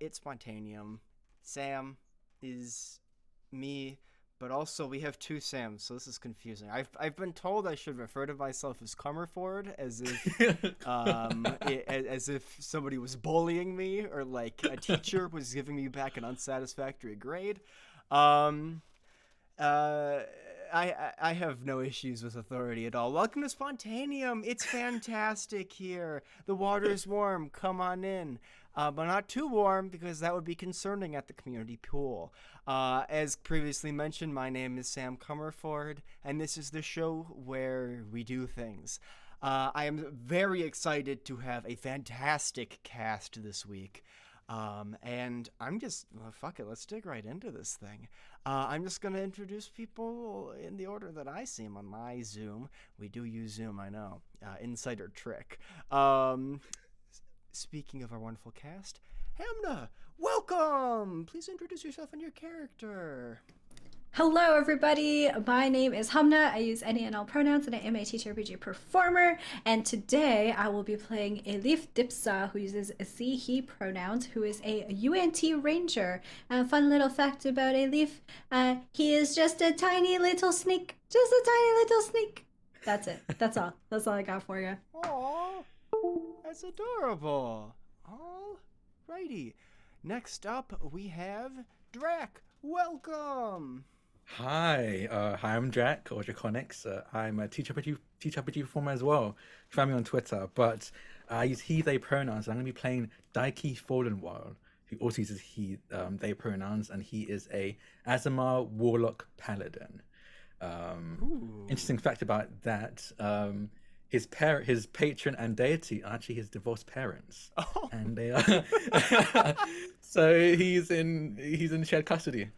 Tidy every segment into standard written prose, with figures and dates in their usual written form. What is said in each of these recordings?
It's Spontaneum. Sam is me, but also we have two Sams, so this is confusing. I've been told I should refer to myself as Comerford, as if somebody was bullying me or like a teacher was giving me back an unsatisfactory grade. Um, uh, I have no issues with authority at all. Welcome to Spontaneum. It's fantastic here. The water is warm. Come on in. But not too warm because that would be concerning at the community pool. As previously mentioned, my name is Sam Comerford, and this is the show where we do things. I am very excited to have a fantastic cast this week. And I'm just, well, fuck it, let's dig right into this thing. I'm just going to introduce people in the order that I see them on my Zoom. We do use Zoom, I know. Insider trick. Speaking of our wonderful cast, Hamna, welcome! Please introduce yourself and your character. Hello, everybody. My name is Hamna. I use any and all pronouns, and I am a TTRPG performer. And today I will be playing Elif Dipsa, who uses she, he pronouns, who is a UNT ranger. Fun little fact about Elif, he is just a tiny little sneak. Just a tiny little sneak. That's it. That's all. That's all I got for you. Aww, that's adorable. Alrighty. Next up, we have Drac. Welcome. Hi, I'm Jack, or Draconics. I'm a TTRPG performer as well. You can find me on Twitter, but I use he, they pronouns. I'm going to be playing Daiki Fallenwild, who also uses he, they pronouns, and he is a Azamar Warlock Paladin. Interesting fact about that, his patron and deity are actually his divorced parents. Oh. And they are... so he's in shared custody.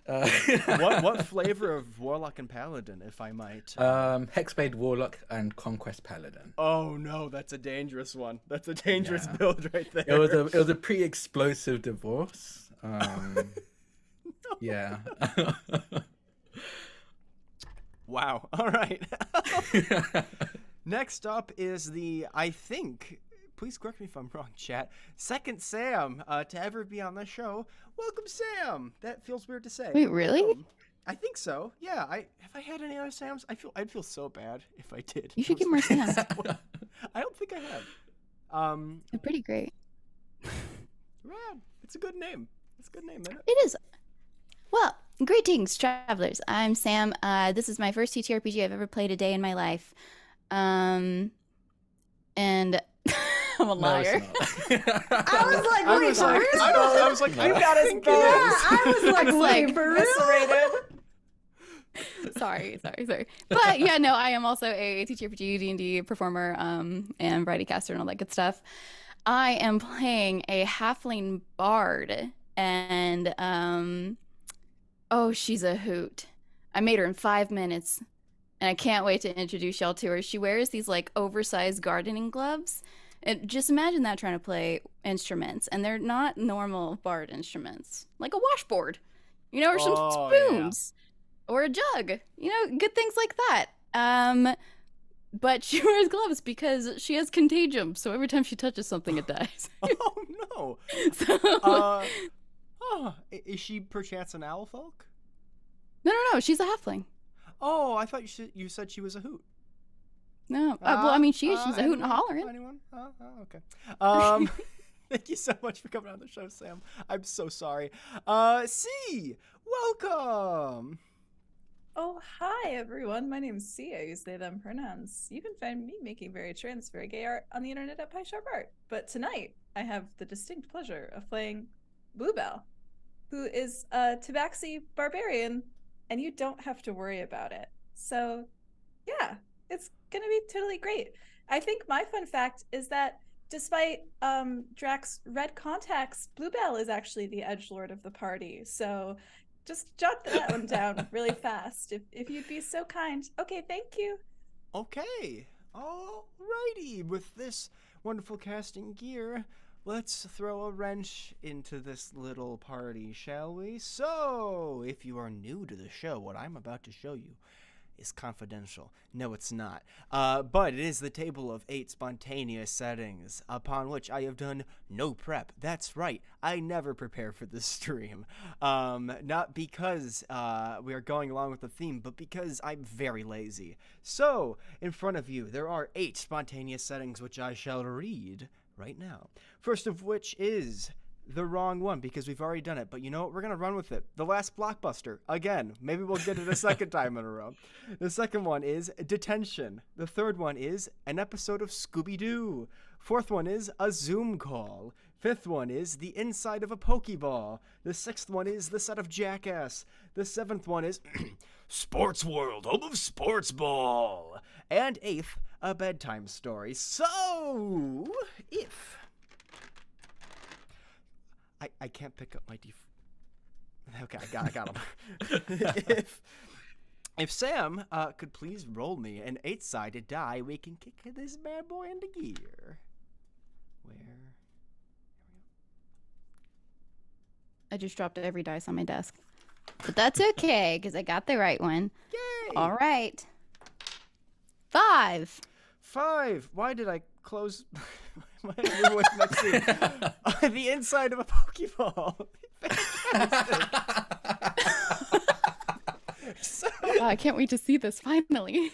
What flavor of Warlock and Paladin, if I might? Hexblade Warlock and Conquest Paladin. Oh no, that's a dangerous one. That's a dangerous build right there. It was a pretty explosive divorce. No. Yeah. Wow. All right. Next up is I think, please correct me if I'm wrong, chat, second Sam to ever be on the show. Welcome, Sam. That feels weird to say. Wait, really? I think so. Yeah. Have I had any other Sams? I'd feel so bad if I did. You should get more Sams. I don't think I have. They're pretty great. Rad. It's a good name. It's a good name, isn't it? It is. Well, greetings, travelers. I'm Sam. This is my first TTRPG I've ever played a day in my life. And I'm a liar. I was like, wait, for real? I was like, You got us both. I was like, wait, for real? Sorry. But yeah, no, I am also a TTRPG D&D performer, and variety caster and all that good stuff. I am playing a halfling bard, and oh, she's a hoot. I made her in 5 minutes, and I can't wait to introduce y'all to her. She wears these like oversized gardening gloves. And just imagine that trying to play instruments, and they're not normal bard instruments, like a washboard, or some spoons, or a jug, good things like that. But she wears gloves because she has contagium, so every time she touches something, it dies. Oh no! Is she perchance an owl folk? No, she's a halfling. Oh, I thought you said she was a hoot. No, well, I mean, she's a hoot and a hollering. Anyone? Okay. Thank you so much for coming on the show, Sam. I'm so sorry. C, welcome. Oh, hi, everyone. My name's C. I use they, them pronouns. You can find me making very trans, very gay art on the internet at PieSharpArt. But tonight, I have the distinct pleasure of playing Bluebell, who is a Tabaxi barbarian, and you don't have to worry about it. So, yeah, it's gonna be totally great. I think my fun fact is that despite Drax's red contacts, Bluebell is actually the edgelord of the party. So just jot that one down really fast, if you'd be so kind. Okay, thank you. Okay, alrighty. With this wonderful casting gear, let's throw a wrench into this little party, shall we? So, if you are new to the show, what I'm about to show you is confidential. No, it's not. But it is the table of 8 spontaneous settings, upon which I have done no prep. That's right, I never prepare for this stream. Not because we are going along with the theme, but because I'm very lazy. So, in front of you, there are 8 spontaneous settings which I shall read right now. First of which is the wrong one, because we've already done it, but you know what? We're gonna run with it. The Last Blockbuster. Again, maybe we'll get it a second time in a row. The second one is Detention. The third one is an episode of Scooby-Doo. Fourth one is a Zoom call. Fifth one is the inside of a Pokeball. The sixth one is the set of Jackass. The seventh one is Sports World, home of Sports Ball. And eighth, a bedtime story. So, if I can't pick up my Okay, I got him. if Sam could please roll me an 8-sided die, we can kick this bad boy into gear. I just dropped every dice on my desk. But that's okay, because I got the right one. Yay! All right. 5. 5. Why did I close my voice next scene? The inside of a Pokeball. so, I can't wait to see this finally.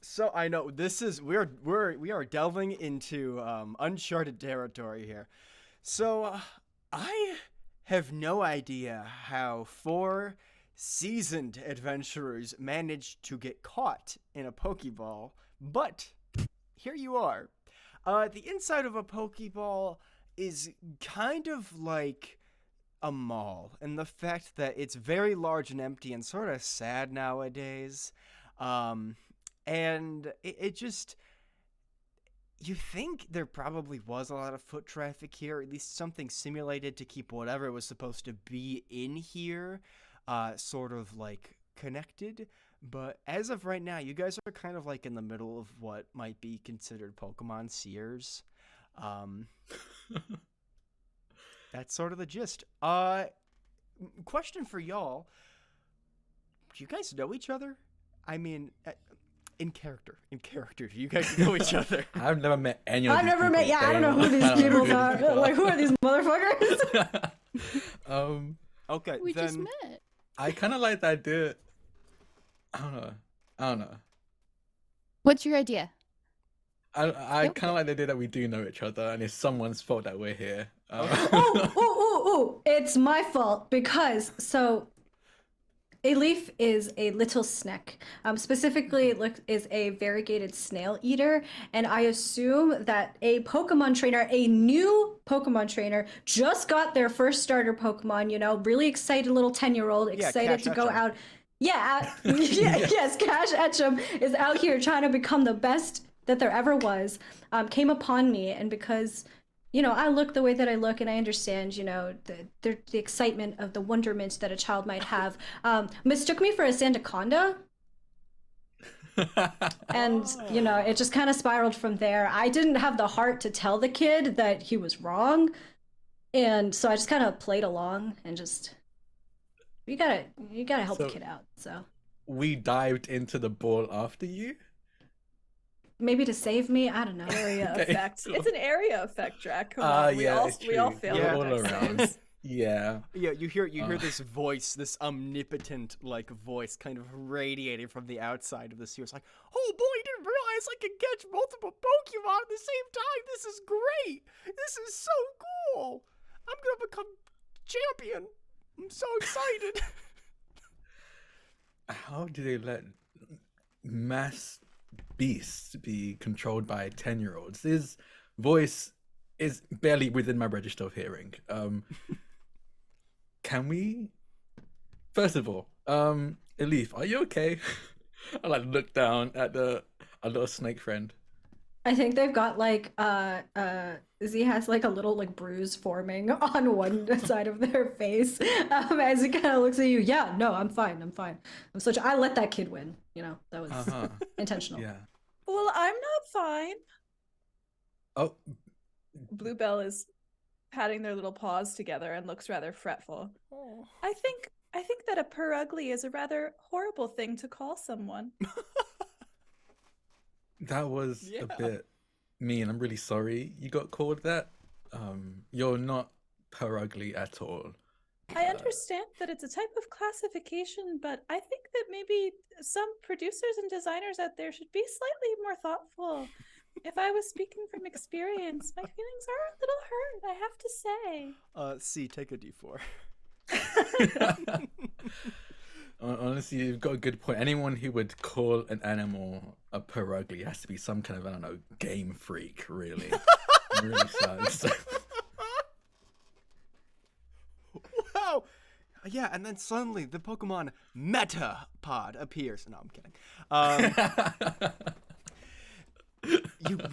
so I know this is we are delving into uncharted territory here. So I have no idea how 4 seasoned adventurers managed to get caught in a Pokeball, but here you are. The inside of a Pokeball is kind of like a mall, and the fact that it's very large and empty and sort of sad nowadays. And it just, you think there probably was a lot of foot traffic here, at least something simulated to keep whatever was supposed to be in here sort of like connected. But as of right now, you guys are kind of like in the middle of what might be considered Pokemon Sears. That's sort of the gist. Question for y'all. Do you guys know each other? I mean, in character, do you guys know each other? I've never met any of these I've never people. met. Yeah, I don't know who these people are. Like, who are these motherfuckers? Okay, We then just met. I kind of like the idea. I don't know. What's your idea? I Yep. kind of like the idea that we do know each other, and it's someone's fault that we're here. Oh, it's my fault because Elif is a little snack. Specifically, is a variegated snail eater, and I assume that a Pokemon trainer, a new Pokemon trainer, just got their first starter Pokemon. You know, really excited little 10-year-old, excited Cash to go Ketchum. out. Yeah, yes, Cash Etchum is out here trying to become the best that there ever was. Came upon me, and because I look the way that I look, and I understand, the excitement of the wonderment that a child might have. Mistook me for a Sandaconda, and it just kind of spiraled from there. I didn't have the heart to tell the kid that he was wrong, and so I just kind of played along and just you gotta help the So- kid out. So We dived into the ball after you. maybe to save me, I don't know. Area Okay, effect. cool. It's an area effect, Jack. Come Ah, on. We yeah, all it's we all true. fail Yeah. at All next around. times. Yeah. Yeah, you hear this voice, this omnipotent like voice, kind of radiating from the outside of the series, like, "Oh boy, I didn't realize I could catch multiple Pokemon at the same time. This is great. This is so cool. I'm gonna become champion. I'm so excited." How do they let mass beasts be controlled by 10-year-olds? His voice is barely within my register of hearing. Can we? First of all, Elif, are you okay? I look down at our little snake friend. I think they've got Z has a little bruise forming on one side of their face as he kind of looks at you. Yeah, no, I'm fine. I let that kid win. That was intentional. Yeah. Well, I'm not fine. Oh, Bluebell is patting their little paws together and looks rather fretful. I think I think that a purugly is a rather horrible thing to call someone. That was Yeah. a bit mean. I'm really sorry you got called that. You're not ugly at all. I understand that it's a type of classification, but I think that maybe some producers and designers out there should be slightly more thoughtful. If I was speaking from experience, my feelings are a little hurt, I have to say. C, take a D4. Honestly, you've got a good point. Anyone who would call an animal a ugly has to be some kind of, I don't know, game freak, really. Really sad. Wow. Yeah, and then suddenly the Pokemon Metapod appears. No, I'm kidding.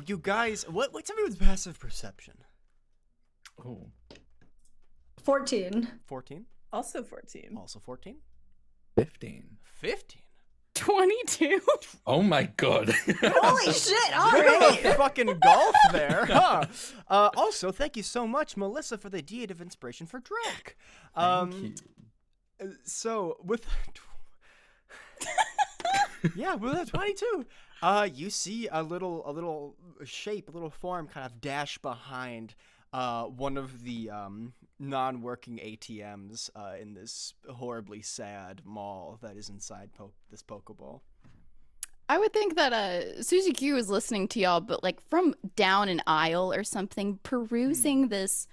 You guys, what's everyone's passive perception? Oh. 14. 14. Also 14. Also 14. 15. 15. 22. Oh my god. Holy shit! All Bit right. of a fucking golf there, huh? Also, thank you so much, Melissa, for the deed of inspiration for Drac. Thank you. So with with a 22, you see a little shape, a little form kind of dash behind one of the non-working ATMs in this horribly sad mall that is inside this Pokeball. I would think that Suzy Q is listening to y'all, but like from down an aisle or something, perusing this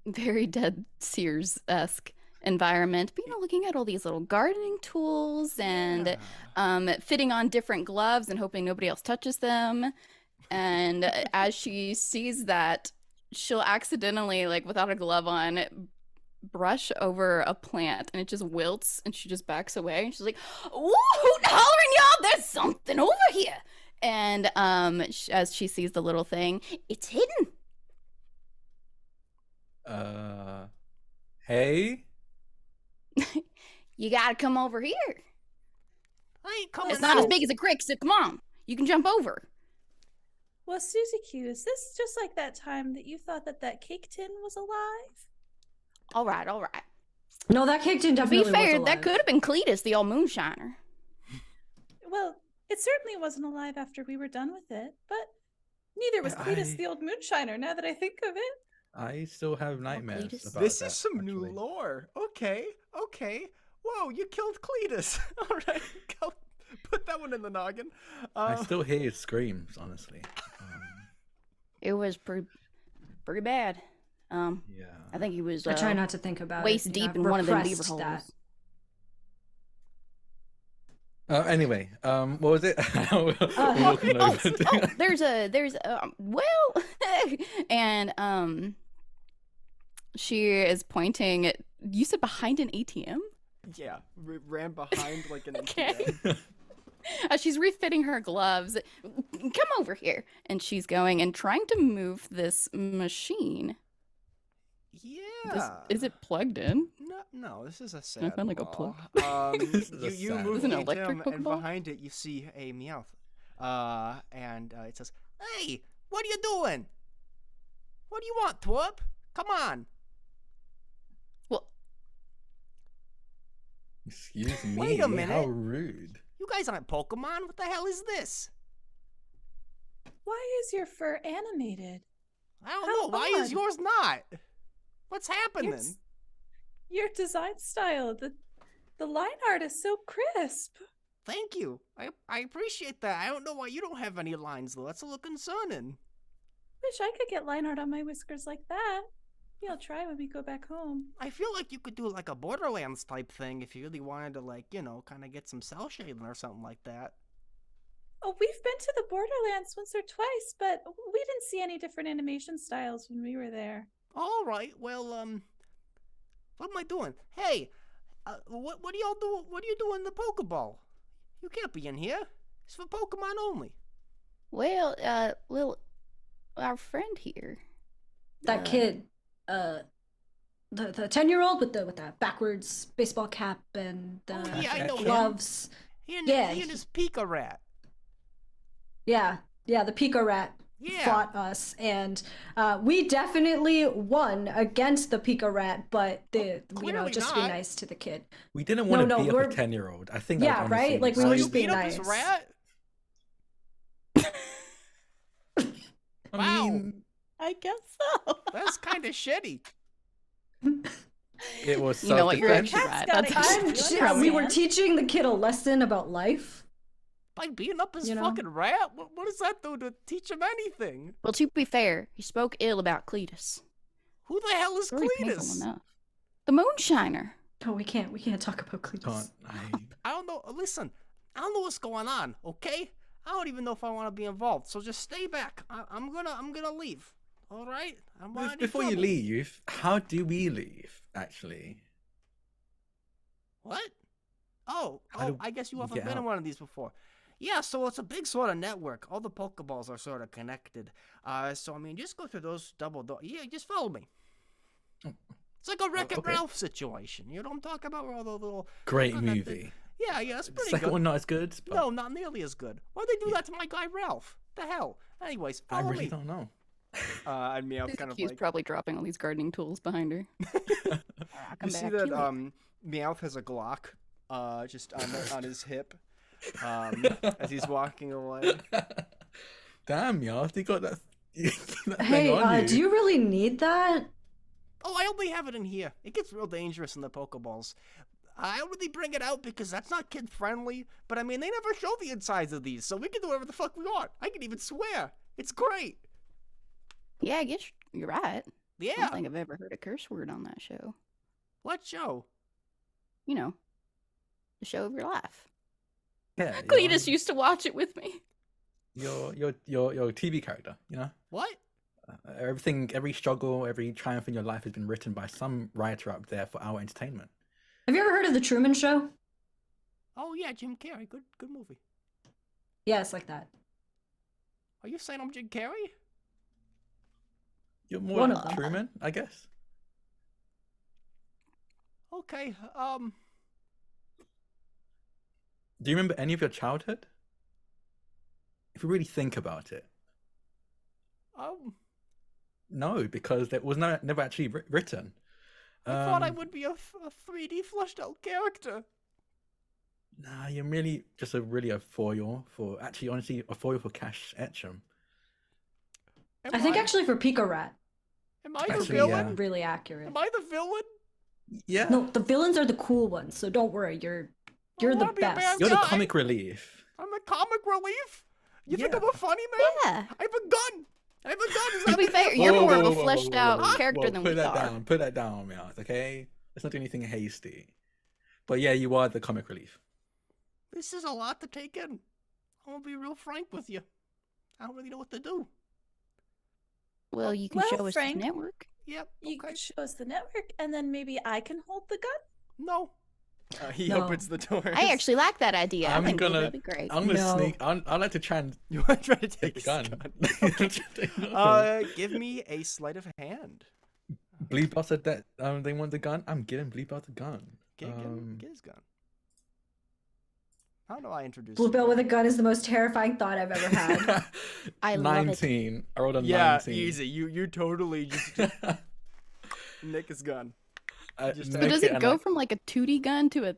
very Dead Sears-esque environment, but looking at all these little gardening tools and fitting on different gloves and hoping nobody else touches them. And as she sees that, she'll accidentally, like without a glove on, brush over a plant and it just wilts and she just backs away. And she's like, "Woo, hootin' hollering, y'all, there's something over here." And as she sees the little thing, it's hidden. Hey? You gotta come over here. I ain't coming It's not as out. big as a crick, so come on. You can jump over. Well, Suzy Q, is this just like that time that you thought that that cake tin was alive? All right. No, that kicked in To be definitely fair, was that alive. could have been Cletus, the old moonshiner. Well, it certainly wasn't alive after we were done with it, but neither was Cletus the old moonshiner, now that I think of it. I still have nightmares Cletus. about This that, is some new actually. lore. Okay. Whoa, you killed Cletus. All right, go put that one in the noggin. I still hear his screams, honestly. It was pretty bad. Yeah. I think he was I try not to think about waist it. deep I've in one of them beaver repressed holes. that. Anyway, what was it? We're walking over to- there's well, and she is pointing at, you said behind an ATM? Yeah, ran behind like an Okay. ATM. As she's refitting her gloves, come over here. And she's going and trying to move this machine. Yeah. Is it plugged in? No, this is a sad found, like, a wall. plug. This is a You sad move Is it the an electric ATM, and Pokeball? behind it you see a Meowth. And it says, "Hey, what are you doing? What do you want, Twerp? Come on." Well, Excuse me. Wait a How minute. rude. You guys aren't Pokemon. What the hell is this? Why is your fur animated? I don't How know. Why is odd. yours not? What's happening? Your design style, the line art is so crisp. Thank you. I appreciate that. I don't know why you don't have any lines though. That's a little concerning. Wish I could get line art on my whiskers like that. Maybe I'll try when we go back home. I feel like you could do like a Borderlands type thing if you really wanted to, like, kind of get some cell shading or something like that. Oh, we've been to the Borderlands once or twice, but we didn't see any different animation styles when we were there. All right. Well, what am I doing? Hey, what do y'all do? What do you do in the Pokeball? You can't be in here. It's for Pokemon only. well, our friend here. That kid, the 10-year-old with the backwards baseball cap and the Oh, yeah, I know him. gloves. He and Yeah, his Pika Rat. Yeah, the Pico Rat. Yeah. fought us, and we definitely won against the Pika Rat. But clearly just not. be nice to the kid. We didn't want to No, beat up we're- a 10-year-old. I think that Yeah, was right? honestly Like, we So were you just being beat up his nice. rat? I Wow. mean, I guess so. That's kind of shitty. it was You know what? You're self-defense. actually Cat's right. gotta That's eat. We were Man. teaching the kid a lesson about life. By beating up his You know? fucking rat? What does that do to teach him anything? Well, to be fair, he spoke ill about Cletus. Who the hell is It's already painful Cletus? enough. The Moonshiner. Oh, we can't talk about Cletus. Can't I? I don't know. Listen, I don't know what's going on. Okay, I don't even know if I want to be involved. So just stay back. I'm gonna leave. All right. I'm not any Before you trouble. leave, how do we leave? Actually, What? Oh, How do I guess you we haven't get been in out? one of these before. Yeah, so it's a big sort of network. All the Pokeballs are sort of connected. So I mean, just go through those double door. Yeah, just follow me. Oh. It's like a Wreck-It okay. Ralph situation. You know what I'm talking about? Where all the little great on that thing. movie. Yeah, it's pretty Second good. one not as good. But No, not nearly as good. Why'd they do that to my guy Ralph? The hell? Anyways, I follow really me. don't know. And Meowth kind of He's like. probably dropping all these gardening tools behind her. You see that Meowth has a Glock, just on his hip, as he's walking away. Damn, y'all, you got that. that Hey, thing on do you really need that? Oh, I only have it in here. It gets real dangerous in the Pokeballs. I don't really bring it out because that's not kid friendly. But I mean, they never show the insides of these, so we can do whatever the fuck we want. I can even swear. It's great. Yeah, I guess you're right. I Yeah. don't think I've ever heard a curse word on that show. What show? You know, the show of your life. Yeah, Cletus used to watch it with me. your TV character. You know, What? everything, every struggle, every triumph in your life has been written by some writer up there for our entertainment. Have you ever heard of the Truman Show? Oh yeah, Jim Carrey. Good movie. Yeah, it's like that. Are you saying I'm Jim Carrey? You're more One like of them. Truman, I guess. Okay. Do you remember any of your childhood? If you really think about it, no, because that was never actually written. I thought I would be a 3D fleshed out character. Nah, you're really just a foil for honestly a foil for Cash Etchum. I think actually for Pika Rat, Am I the Actually, villain? yeah. really accurate. Am I the villain? Yeah, No, the villains are the cool ones, so don't worry. You're the wanna be a best. bad you're the guy. comic relief. I'm the comic relief? You think Yeah. I'm a funny man? Yeah. I have a gun! I have a gun! Is To that be the fair, devil? you're Whoa, more whoa, of a whoa, whoa, fleshed whoa, out whoa, character whoa, than put we that are. down. Put that down, Meowth, okay? Let's not do anything hasty. But yeah, you are the comic relief. This is a lot to take in. I'm gonna be real frank with you. I don't really know what to do. Well, you can Well, show us Frank, the network. Yep. You Okay. could show us the network, and then maybe I can hold the gun. No. He No. opens the door. I actually like that idea. I'm I think gonna- that'd be great. I'm gonna No. sneak. I'd like to try and You want to try to take take the his gun. gun? Give me a sleight of hand. Bleep said that they want the gun. I'm giving Bleep the gun. Get his gun. How do I introduce Bluebell you? with a gun is the most terrifying thought I've ever had. I love it. 19. I rolled a Yeah, 19. easy. You totally just nick his gun. Just So does it go from like a 2D gun to a?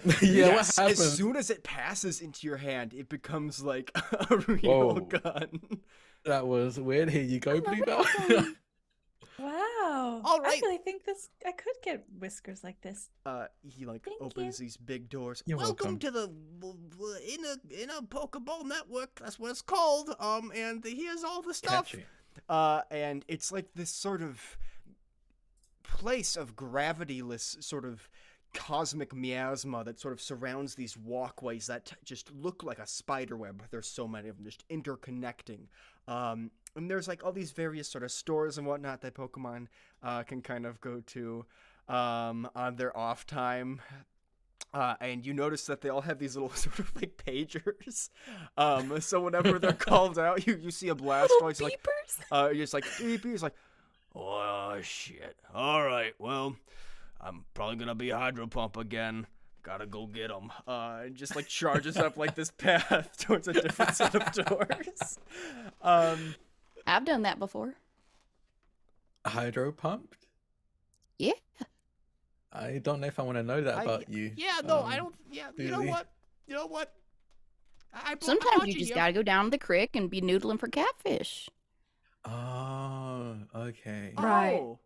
Yeah, Yes, what happened? as soon as it passes into your hand, it becomes like a real Whoa. gun. That was weird. Here you go, love it. Bleep. Wow. All I right. really think I could get whiskers like this. He like Thank opens you. these big doors. You're Welcome welcome. to the in a Pokeball network. That's what it's called. And here's all the stuff. Catchy. And it's like this sort of place of gravityless sort of cosmic miasma that sort of surrounds these walkways that just look like a spider web. There's so many of them just interconnecting. And there's like all these various sort of stores and whatnot that Pokemon can kind of go to on their off time. And you notice that they all have these little sort of like pagers. So whenever they're called out, you see a Blastoise like Beepers. you're just like beep, beep. It's like, oh shit. All right, well, I'm probably gonna be Hydro Pump again. Gotta go get him. And just like charges up like this path towards a different set of doors. I've done that before. Hydro pumped? Yeah. I don't know if I want to know that about you. Yeah, no, I don't. Yeah, you know really? what? You know what? I Sometimes brought you just here. gotta go down to the creek and be noodling for catfish. Oh, okay. Right. Oh,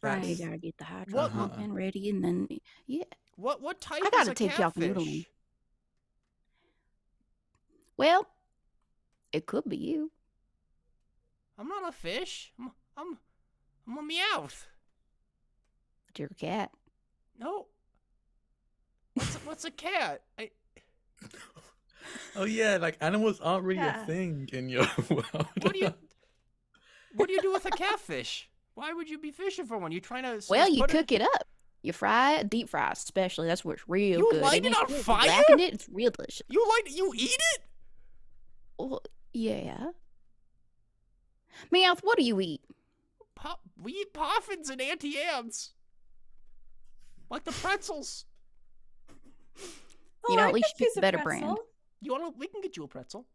Right. You gotta get the hydro What- pump and ready, and then yeah. what type I is gotta a take you out for catfish? noodling. Well, it could be you. I'm not a fish. I'm a meowth. But you're a cat. No. What's a cat? Oh yeah, like animals aren't really Yeah. a thing in your world. What do you do with a catfish? Why would you be fishing for one? You trying to Well, you put cook it up. You fry it, deep fry especially. That's where it's real You good. light And it on if you fire? blacken it, it's real delicious. You eat it? Well, yeah. Meowth, what do you eat? We eat poffins and Auntie Anne's. Like the pretzels. You know, I at least could you picked use a a better pretzel. brand. We can get you a pretzel.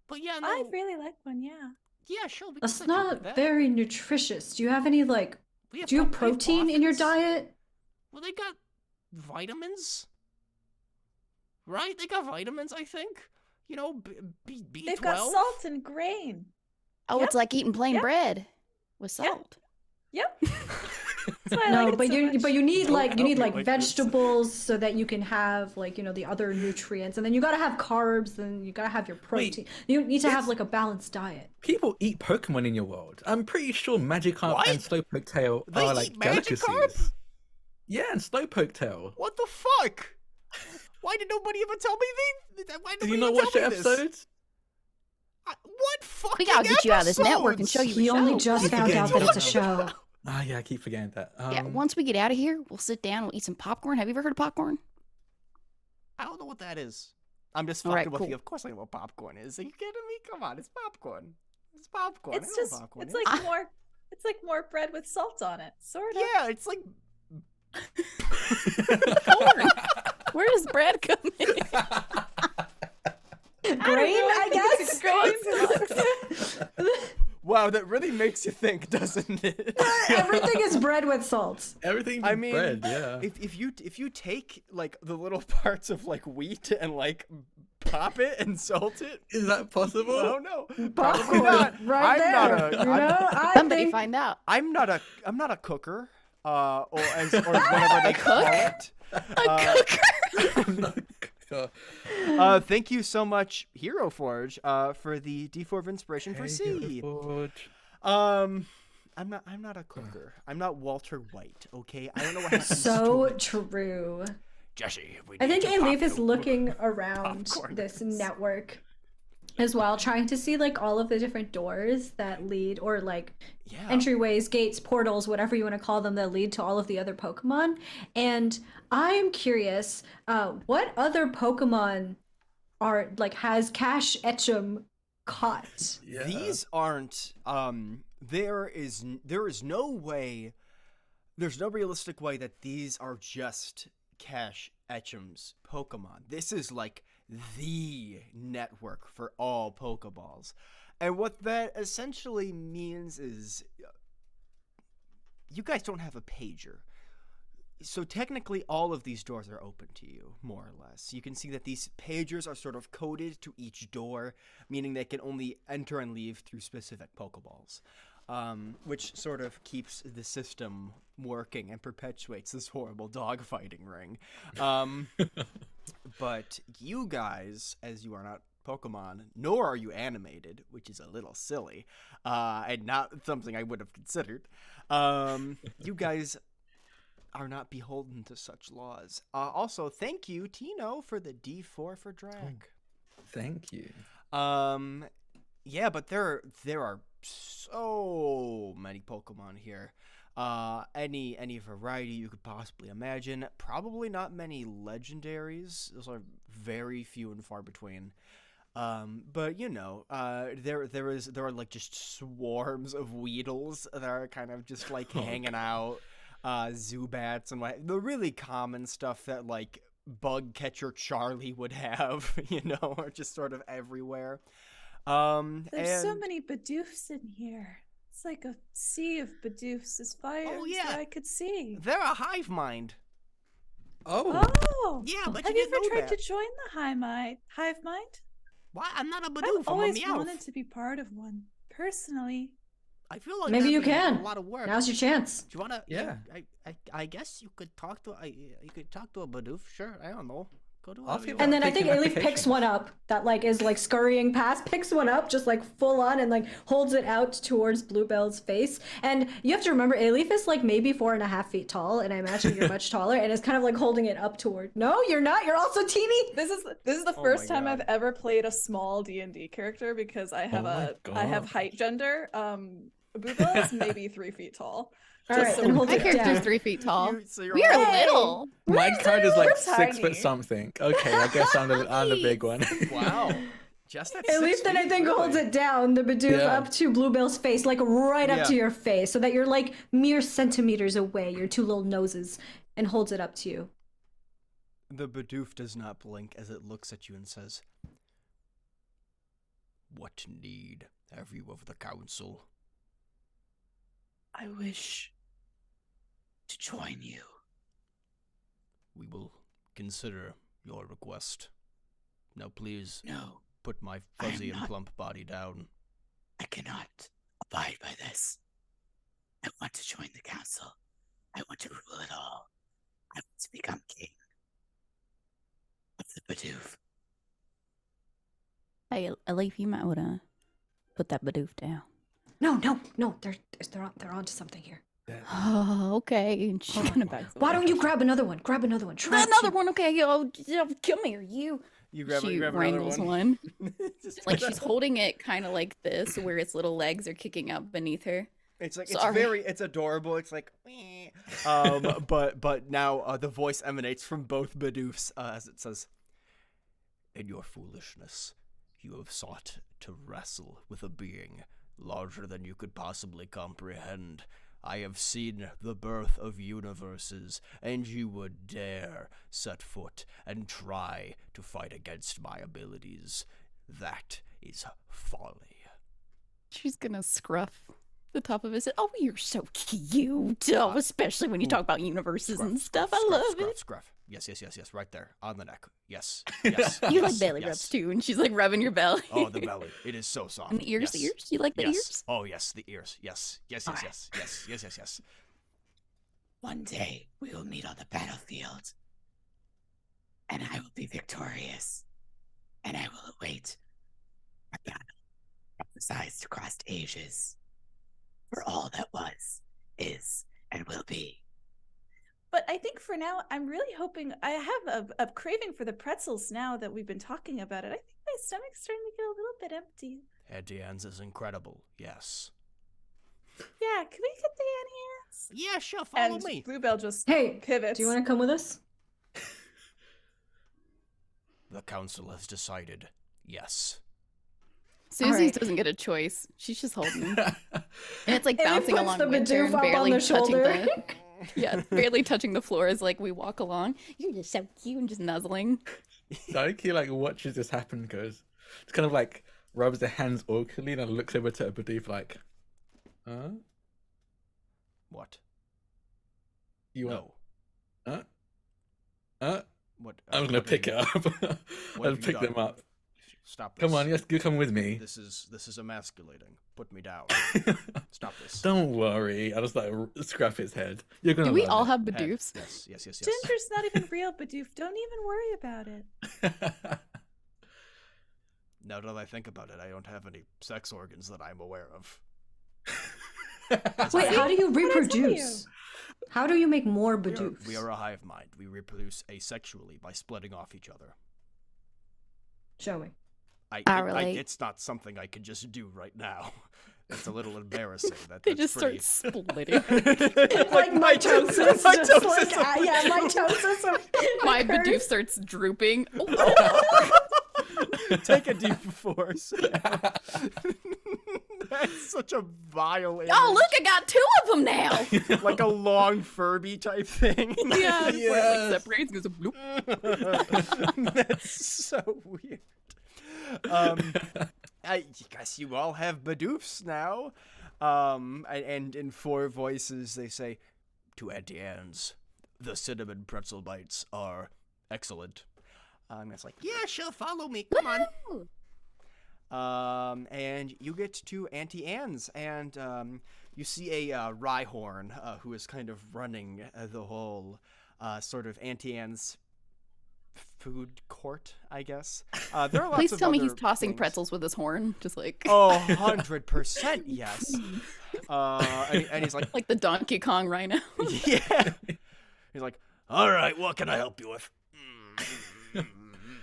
But yeah, no. I really like one. Yeah. Yeah, sure. We can That's set you up with not that. very nutritious. Do you have any like? We Do you have we have protein in your poffins. diet? Well, they got vitamins. Right? They got vitamins, I think. You know, B12. They've got salt and grain. Oh, Yep. it's like eating plain Yep. bread with Yep. salt. Yep. That's why I No, like it but so you much. need Don't like help me like like this. vegetables so that you can have like the other nutrients, and then you gotta have carbs, and you gotta have your protein. You need to have it's- like a balanced diet. People eat Pokemon in your world. I'm pretty sure Magikarp What? and Slowpoke Tail They are like eat Magikarp? delicacies. Yeah, and Slowpoke Tail. What the fuck? Why did nobody ever tell me why Did you nobody not ever watch tell the me this? episodes? What fucking We gotta get you out of this network and show you He a only show. just You found forget out that it's a to- show. Ah, yeah, I keep forgetting that. Yeah, once we get out of here, we'll sit down, we'll eat some popcorn. Have you ever heard of popcorn? I don't know what that is. I'm just All fucking right, with cool. you. Of course I know what popcorn is. Are you kidding me? Come on, it's popcorn. It's popcorn. I It's know just what popcorn it's is. like more it's like more bread with salt on it. Sort of. Yeah, it's like Corn. Where does bread come in? Grain, I guess. Wow, that really makes you think, doesn't it? Everything is bread with salt. Everything I but mean, bread, yeah. if you take like the little parts of like wheat and like pop it and salt it, Is that possible? I don't know. Probably Popcorn, not. right I'm there. not a. You I'm, know, I Somebody think find out. I'm not a cooker. Or whatever they call it. Thank you so much, Hero Forge, for the D4 of inspiration for C. I'm not a cooker. I'm not Walter White. Okay, I don't know what happens. so to it. true. Jesse. We I need think to Elif pop is the- looking around popcorn this is. network as well, trying to see like all of the different doors that lead, or like Yeah. entryways, gates, portals, whatever you want to call them, that lead to all of the other Pokemon. And I'm curious, what other Pokemon are like has Cash Etchum caught? Yeah. These aren't. There is no way. There's no realistic way that these are just Cash Etchum's Pokemon. This is like the network for all Pokeballs. And what that essentially means is you guys don't have a pager. So technically all of these doors are open to you, more or less. You can see that these pagers are sort of coded to each door, meaning they can only enter and leave through specific Pokeballs. Which sort of keeps the system working and perpetuates this horrible dogfighting ring. But you guys, as you are not Pokemon, nor are you animated, which is a little silly, and not something I would have considered, you guys are not beholden to such laws. Also, thank you, Tino, for the D4 for drag. Thank you. Yeah, but there are so many Pokemon here. Any variety you could possibly imagine. Probably not many legendaries. Those are very few and far between. But you know, there are like just swarms of Weedles that are kind of just like hanging out. Zubats and the really common stuff that like Bug Catcher Charlie would have, you know, are just sort of everywhere. There's so and many Bidoofs in here. It's like a sea of Bidoofs as fire Oh, as yeah. I could see. They're a hive mind. Oh, Oh, Yeah, but have you you didn't ever know tried that. to join the hive mind? Why? I'm not a I've Bidoof. I'm a always Meowth. wanted to be part of one, personally. I feel like Maybe that'd you be can. a lot of work. Now's your chance. Do you wanna? Yeah. I guess you could talk to you could talk to a Bidoof. Sure. I don't know. Go to Ask whatever you him And want. then I think Take an Elif picks application. one up that like is like scurrying past, picks one up just like full on and like holds it out towards Bluebell's face. And you have to remember Elif is like maybe 4.5 feet tall, and I imagine you're much taller, and is kind of like holding it up toward. No, you're not. You're also teeny. This is the Oh first my time God. I've ever played a small D&D character because I have my I have God. height gender. Bluebell is maybe 3 feet tall. All Just right, so then we- hold My it character's down. 3 feet tall. So you're We are all- little. my character's like We're 6 foot tiny. something. Okay, I guess I'm the big one. Wow. Just at At 6 least then I feet, think really? holds it down, the Bidoof Yeah. up to Bluebell's face, like right up Yeah. to your face, so that you're like mere centimeters away, your two little noses, and holds it up to you. The Bidoof does not blink as it looks at you and says, "What need have you of the council?" I wish to join you. We will consider your request. Now please No, put my I am fuzzy and not- plump body down. I cannot abide by this. I want to join the council. I want to rule it all. I want to become king of the Bidoof. Hey, Elif, you might wanna put that Bidoof down. No, they're onto something here. Oh, okay. And she's gonna back. Why don't you grab another one? Grab another one. Try Another to- one, okay? Yo, come here, you. You She wrangles one. Just Like she's holding it kind of like this, where its little legs are kicking out beneath her. It's like Sorry. it's adorable. It's like, but now the voice emanates from both Bidoofs as it says, "In your foolishness, you have sought to wrestle with a being larger than you could possibly comprehend. I have seen the birth of universes, and you would dare set foot and try to fight against my abilities. That is folly." She's gonna scruff the top of his head. Oh, you're so cute. Oh, especially when you talk about universes and stuff. I love it. Scruff. Yes, right there on the neck. Yes, yes. You yes, like belly yes. rubs too, and she's like rubbing your belly. Oh, the belly. It is so soft. And the ears, yes. the ears. You like the yes. ears? Oh yes, the ears. Yes. Yes. Alright. Yes. One day we will meet on the battlefield, and I will be victorious, and I will await a battle prophesized across ages for all that was, is, and will be. But I think for now, I'm really hoping I have a craving for the pretzels now that we've been talking about it. I think my stomach's starting to get a little bit empty. Auntie Anne's is incredible. Yes. Yeah, can we get the Annie Yeah, sure. Follow And me. Bluebell just Hey, pivots. do you want to come with us? The council has decided. Yes. Susie Alright. doesn't get a choice. She's just holding. And it's like And it bouncing puts along the with her Bidoof and up on barely the touching shoulder. the yeah, barely touching the floor as like we walk along. You're just so cute and just nuzzling. I think he like watches this happen, goes, it's kind of like rubs their hands awkwardly, and then looks over to Bidoof like, huh? What? You want? No. Huh? What? I'm gonna what pick have it you- up. what I'll have you pick done? them up. Stop this. Come on, yes, you come with me. This is emasculating. Put me down. Stop this. Don't worry. I'll just like scrap his head. You're gonna. Do we love all it. have Head. Bidoofs? Yes. Ginger's not even real, Bidoof. Don't even worry about it. Now that I think about it, I don't have any sex organs that I'm aware of. Wait, how do you What did I tell reproduce? How do you make more Bidoofs? We are a hive mind. We reproduce asexually by splitting off each other. Show me. I relate. It's not something I can just do right now. It's a little embarrassing. They That's just pretty... start splitting. Like mitosis, just like yeah, mitosis. Of My occurs. Bidoof starts drooping. Take a deep force. That's such a vile image. Oh, look, I got two of them now. Like a long Furby type thing. Yeah, Yes. where it like separates, goes bloop. That's so weird. I guess you all have Bidoofs now. And in 4 voices they say, to Auntie Anne's, the cinnamon pretzel bites are excellent. And it's like, Yeah, sure, follow me. Come on. Woo! And you get to Auntie Anne's, and you see a Rhyhorn who is kind of running the whole sort of Auntie Anne's food court, I guess. There are lots Please of tell me other he's tossing things. pretzels with his horn, just like Oh, 100% yes. And he's like, like the Donkey Kong rhino. yeah. He's like, all right, what can I help you with?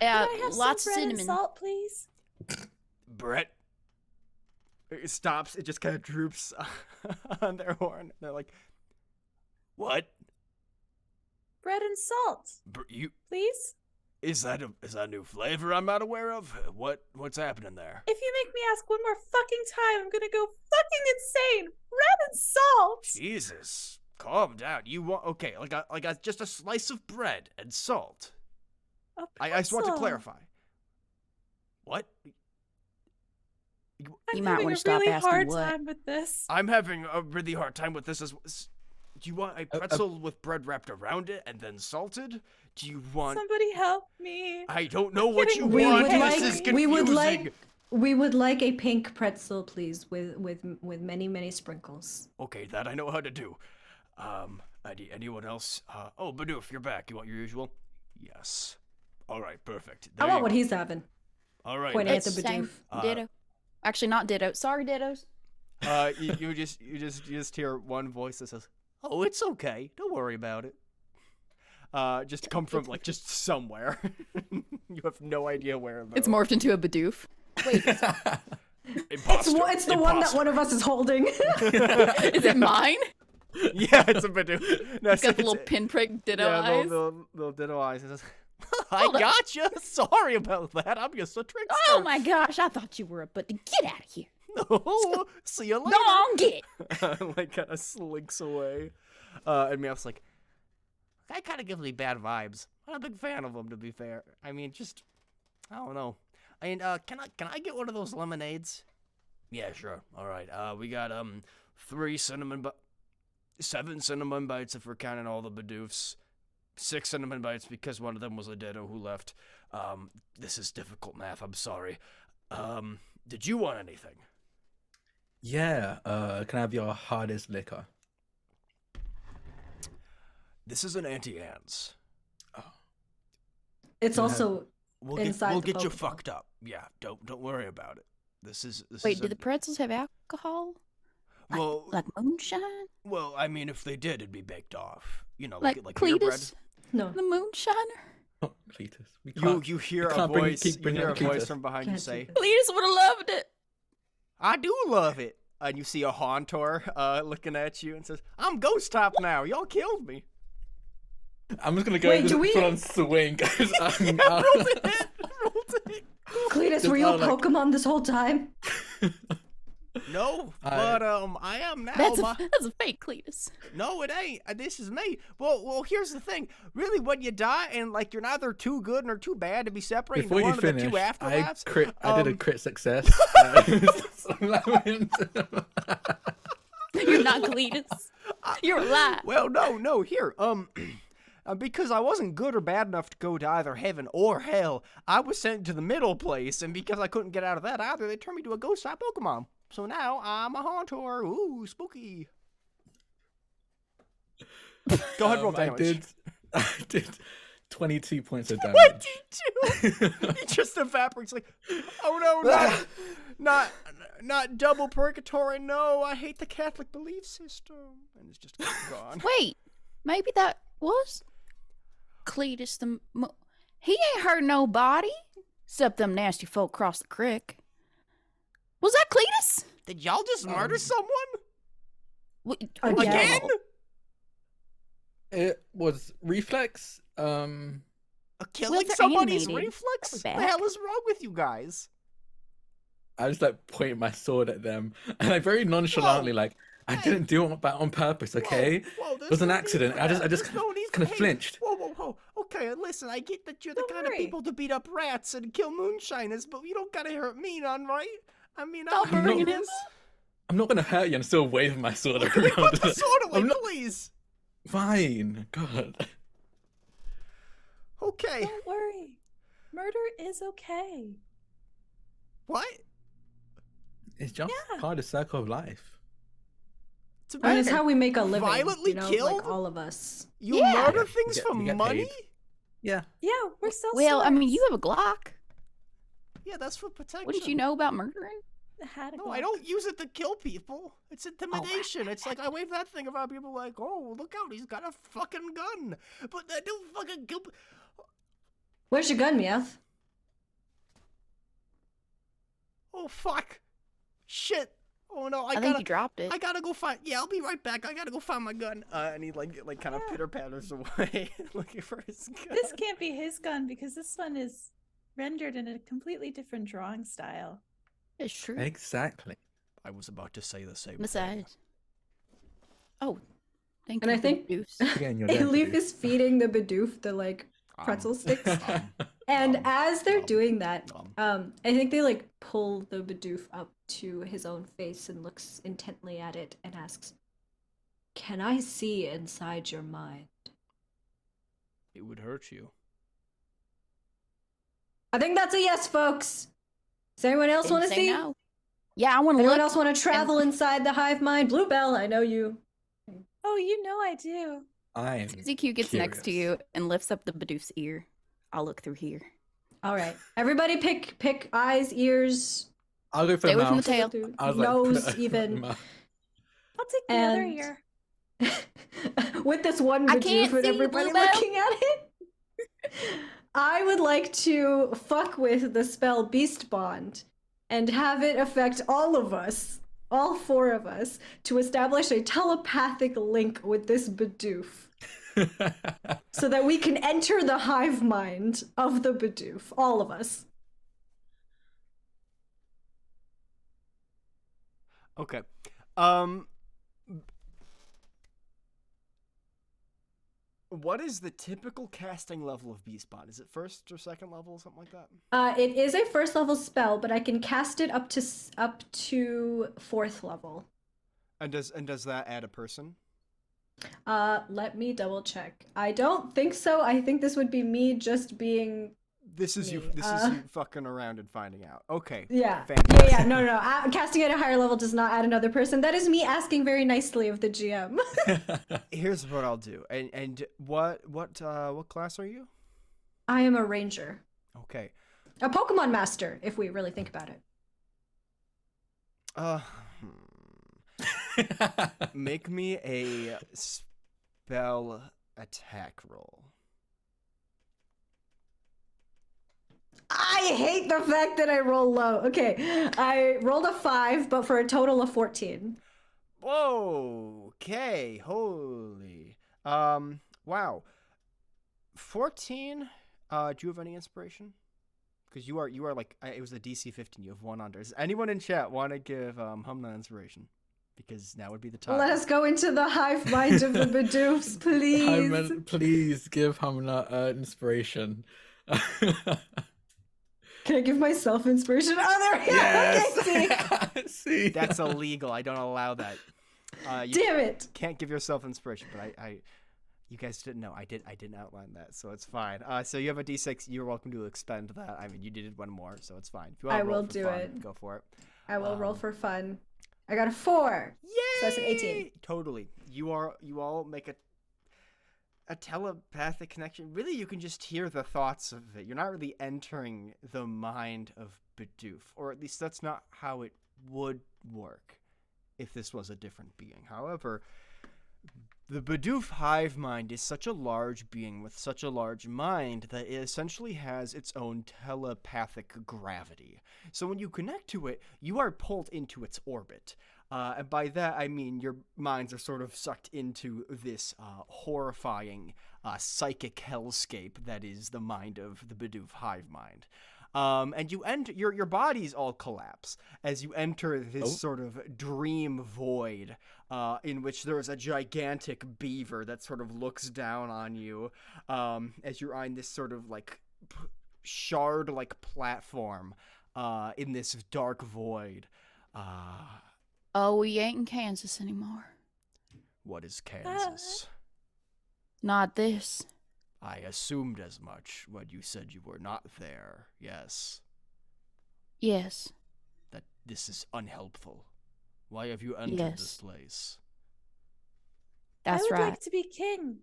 Yeah, Can I have lots some of bread cinnamon. and salt, please? Brett. It stops. It just kind of droops on their horn. They're like, what? Bread and salt, You please. is that a new flavor I'm not aware of? What's happening there? If you make me ask one more fucking time, I'm gonna go fucking insane. Bread and salt. Jesus, calm down. You want just a slice of bread and salt. A I just want to pretzel. clarify. What? I'm might having wanna a stop really asking hard what. time with this. I'm having a really hard time with this. Do you want a pretzel with bread wrapped around it and then salted? Do you want? Somebody help me. I don't know what you We want. would This like- is we would confusing. like we would like a pink pretzel, please, with many sprinkles. Okay, that I know how to do. Anyone else? Oh, Bidoof, you're back. You want your usual? Yes. All right, perfect. I There want you what go. he's having. All right. Pointing at that's- the Same. Bidoof. Ditto. Actually, not ditto. Sorry, dittos. you just hear one voice that says, "Oh, it's okay. Don't worry about it." Just come from like just somewhere. You have no idea where. Though. It's morphed into a Bidoof. Wait, Imposter. It's the one that Imposter. one of us is holding. is it mine? Yeah, it's a Bidoof. No, It's got the little pinprick ditto yeah, eyes. Little ditto eyes. It says, I Hold on. gotcha. Sorry about that. I'm just a trickster. Oh my gosh, I thought you were a but get out of here. No, see you later. Go on, get. Like kind of slinks away. And Meowth's like, that kind of gives me bad vibes. I'm not a big fan of them, to be fair. I mean, just I don't know. I mean, can I get one of those lemonades? Yeah, sure. All right. We got 7 cinnamon bites if we're counting all the Bidoofs. 6 cinnamon bites because one of them was a ditto who left. This is difficult math. I'm sorry. Did you want anything? Yeah, can I have your hardest liquor? This is an Auntie Anne's. It's also We'll Inside the get you Pokeball. fucked up. Yeah, don't worry about it. This is Wait, do the pretzels have alcohol? well, Like moonshine? well, I mean, if they did, it'd be baked off. You know, Like like beer bread. Cletus? no. The moonshiner? Oh, Cletus. We can't. You hear a can't bring- voice. keep You bringing hear a up voice Cletus. from behind you Can't say, do Cletus would have loved it. "I do love it." And you see a Hauntor looking at you and says, "I'm Ghost Top now. Y'all killed me." I'm just gonna go Wait, just do we- full on swing. 'Cause I'm Yeah, out. roll to hit. Roll to hit. Cletus, were you a Just like- Pokemon this whole time? No, I- but I am now. That's my- a fake Cletus. No, it ain't. This is me. Well, here's the thing. Really, when you die and like you're neither too good nor too bad to be separated Before into you one of the finish, two I afterlives. I did a um, crit success. You're not Cletus. You're alive. Well, no. Here, because I wasn't good or bad enough to go to either heaven or hell, I was sent to the middle place, and because I couldn't get out of that either, they turned me to a ghost-type Pokemon. So now I'm a Hauntor. Ooh, spooky. Go ahead, roll damage. I did 22 points of damage. What did you do? He just evaporates like, oh no, not double purgatory. No, I hate the Catholic belief system, and it's just gone. Wait, maybe that was Cletus the. He ain't hurt nobody except them nasty folk across the creek. Was that Cletus? Did y'all just murder someone Again? again? It was reflex. Killing they're somebody's animated. reflex? They're The back. hell is wrong with you guys? I just like point my sword at them, and I very nonchalantly Whoa. like I didn't do that on purpose. Okay, Whoa, it was an there's no need accident. for I that. just There's no need kind of for- hey, flinched. Whoa. okay, listen, I get that you're the Don't kind of worry. people to beat up rats and kill moonshiners, but you don't gotta hurt me, none, right? I mean, Stop I'm bringing bringing him this. I'm not gonna hurt you. I'm still waving my sword Can we around. put the sword away, I'm not- please? Fine. God. Okay. Don't worry. Murder is okay. What? It's just Yeah. part of the circle of life. To I mean, it's murder? how we make a living. Violently you know, killed? like all of us. You Yeah. murder Yeah, things for we get money? paid. Yeah. Yeah, we're still Well, I mean, you have a Glock. Yeah, that's for protection. Wouldn't you know about murdering? No, I don't use it to kill people. It's intimidation. It's like I wave that thing around, people like, oh, look out, he's got a fucking gun. But I don't fucking kill. Where's your gun, Meowth? Oh fuck! Shit! Oh no, I think you dropped it. I gotta go find. Yeah, I'll be right back. I gotta go find my gun. And he like kind of Yeah. pitter patters away, looking for his gun. This can't be his gun because this one is rendered in a completely different drawing style. It's true. Exactly. I was about to say the same. Massage. Oh, thank And you. I think Deuce. Again, you're dead, Elif dude. is feeding the Bidoof the like pretzel sticks. And as they're doing that, I think they like pull the Bidoof up to his own face and looks intently at it and asks, "Can I see inside your mind?" It would hurt you. I think that's a yes, folks. Does anyone else Didn't want to say see? no. Yeah, I want to Anyone look. else want to travel inside the hive mind? Bluebell, I know you. Oh, you know I do. I am. Susie Q gets next to curious. you and lifts up the Bidoof's ear. I'll look through here. All right, everybody, pick eyes, ears, I'll go for Stay the away from the mouth. tail. I was like, nose, even. mouth. I'll take the other And- ear. with this one I Bidoof can't and see, everybody Bluebell. looking at it. I would like to fuck with the spell Beast Bond and have it affect all of us, all four of us, to establish a telepathic link with this Bidoof so that we can enter the hive mind of the Bidoof, all of us. Okay. What is the typical casting level of Beast Bond? Is it first or second level, something like that? It is a first level spell, but I can cast it up to fourth level. And does that add a person? Let me double check. I don't think so. I think this would be me just being. This is you. Me, This is you fucking around and finding out. Okay. Yeah. Fantastic. Yeah. No. Casting at a higher level does not add another person. That is me asking very nicely of the GM. Here's what I'll do. And what class are you? I am a ranger, Okay. a Pokemon master, if we really think about it. Make me a spell attack roll. I hate the fact that I roll low. Okay, I rolled a 5, but for a total of 14. Whoa. Okay. Holy. Wow. 14. Do you have any inspiration? Because you are like it was a DC 15. You have 1 under. Does anyone in chat want to give Humna inspiration? Because now would be the time. Let us go into the hive mind of the Bidoofs, please. Please give Hamna inspiration. Can I give myself inspiration? Oh, there we go. Yes. Okay, see. See. That's illegal. I don't allow that. You Damn it. can't give yourself inspiration, but I you guys didn't know. I didn't outline that, so it's fine. So you have a D6. You're welcome to expend that. I mean, you did 1 more, so it's fine. If you want I to roll will for do fun, it. Go for it. I will roll for fun. I got a 4. Yay! So that's an 18. Totally. You all make a telepathic connection. Really, you can just hear the thoughts of it. You're not really entering the mind of Bidoof, or at least that's not how it would work if this was a different being. However, the Bidoof hive mind is such a large being with such a large mind that it essentially has its own telepathic gravity. So when you connect to it, you are pulled into its orbit. And by that, I mean your minds are sort of sucked into this horrifying psychic hellscape that is the mind of the Bidoof hive mind. And you enter your bodies all collapse as you enter this sort of dream void, in which there is a gigantic beaver that sort of looks down on you, as you're on this sort of like shard like platform, in this dark void. Oh, we ain't in Kansas anymore. What is Kansas? Not this. I assumed as much when you said you were not there. Yes. Yes. That this is unhelpful. Why have you entered this Yes. place? That's I would right. like to be king.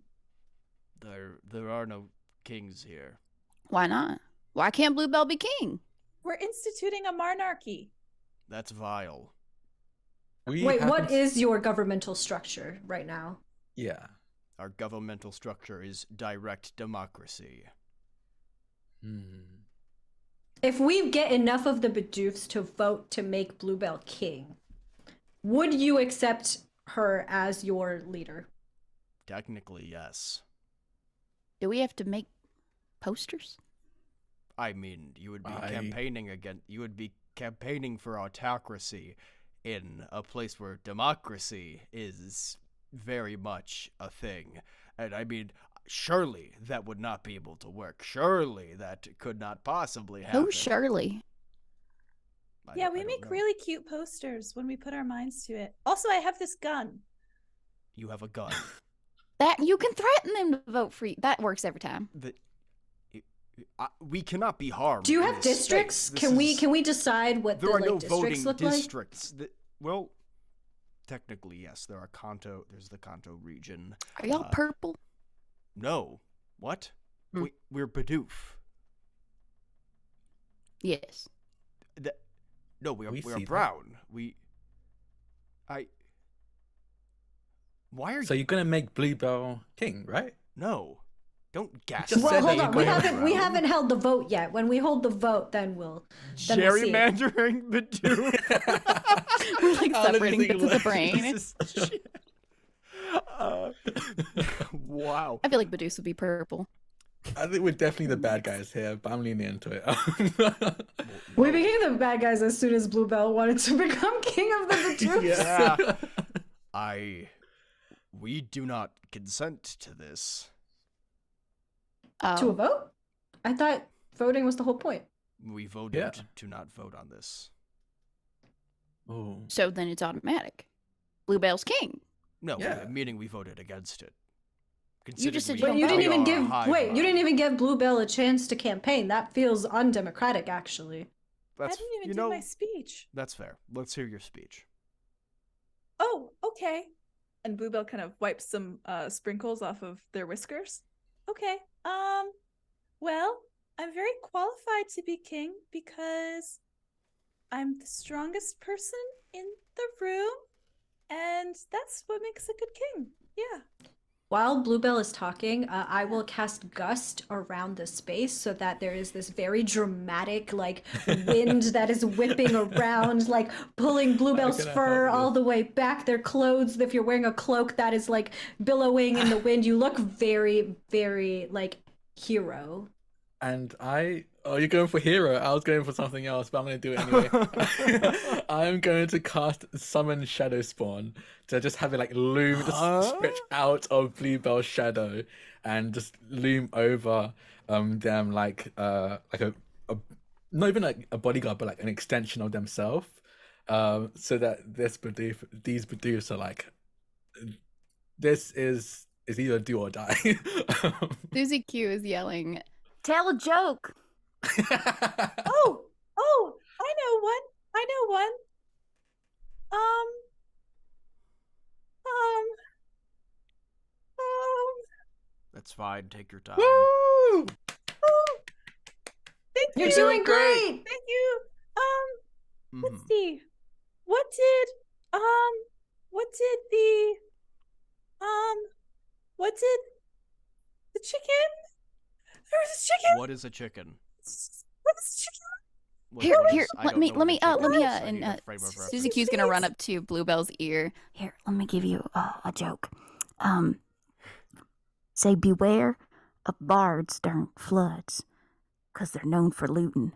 There are no kings here. Why not? Why can't Bluebell be king? We're instituting a monarchy. That's vile. We Wait, what haven't- is your governmental structure right now? Yeah. Our governmental structure is direct democracy. If we get enough of the Bidoofs to vote to make Bluebell king, would you accept her as your leader? Technically, yes. Do we have to make posters? I mean, you would be I- campaigning against. You would be campaigning for autocracy in a place where democracy is very much a thing. And I mean, surely that would not be able to work. Surely that could not possibly happen. Oh, Shirley. Yeah, I we don't make know. really cute posters when we put our minds to it. Also, I have this gun. You have a gun. That you can threaten them to vote for you. That works every time. We cannot be harmed. Do you in have this districts? space. This can we is- decide what There the are no districts voting look like? districts. Well, technically, yes. There are Kanto. There's the Kanto region. Are y'all purple? No. What? Hmm. We're Bidoof. Yes. No, we We are see that. brown. Why are So you? you're gonna make Bluebell king, right? No. Don't gas. just Well, said that hold you're on. We going haven't around. held the vote yet. When we hold the vote, then we'll then we'll see. Gerrymandering Bidoof. We're like I literally separating think bits of the like- brain. This is shit. Wow. I feel like Badus would be purple. I think we're definitely the bad guys here, but I'm leaning into it. We became the bad guys as soon as Bluebell wanted to become king of the Bidoofs. Yeah. We do not consent to this. To a Oh, vote? I thought voting was the whole point. We voted Yeah. to not vote on this. Oh. so then it's automatic. Bluebell's king. No, Yeah. meaning we voted against it. You just said Considering you But don't you vote. didn't even we are give a hive you didn't mind. even give Bluebell a chance to campaign. That feels undemocratic, actually. I That's, didn't even you do know, my speech. That's fair. Let's hear your speech. Oh, okay. And Bluebell kind of wipes some sprinkles off of their whiskers. Okay. Well, I'm very qualified to be king because I'm the strongest person in the room, and that's what makes a good king. Yeah. While Bluebell is talking, I will cast Gust around the space so that there is this very dramatic, like, wind that is whipping around, like, pulling Bluebell's can I fur help all this? the way back. Their clothes, if you're wearing a cloak that is, like, billowing in the wind, you look very, very, like, hero. And you're going for hero. I was going for something else, but I'm going to do it anyway. I'm going to cast Summon Shadow Spawn to just have it like loom, just stretch out of Bluebell's shadow and just loom over them like a not even like a bodyguard, but like an extension of themselves. So that these Bidoofs are like, this is either do or die. Susie Q is yelling, "Tell a joke." Oh, I know one. I know one. That's fine. Take your time. Woo! Thank You're you. doing great! Thank you. Let's Mhm. see. What did the what did the chicken? There was a chicken. What is a chicken? What is chicken? What- Here, what here. is- I let don't me, know let what me, a chicken let me, is. I need a and frame of Susie reference. Q's gonna run up to Bluebell's ear. Here, let me give you a joke. Say beware of bards during floods, 'cause they're known for looting.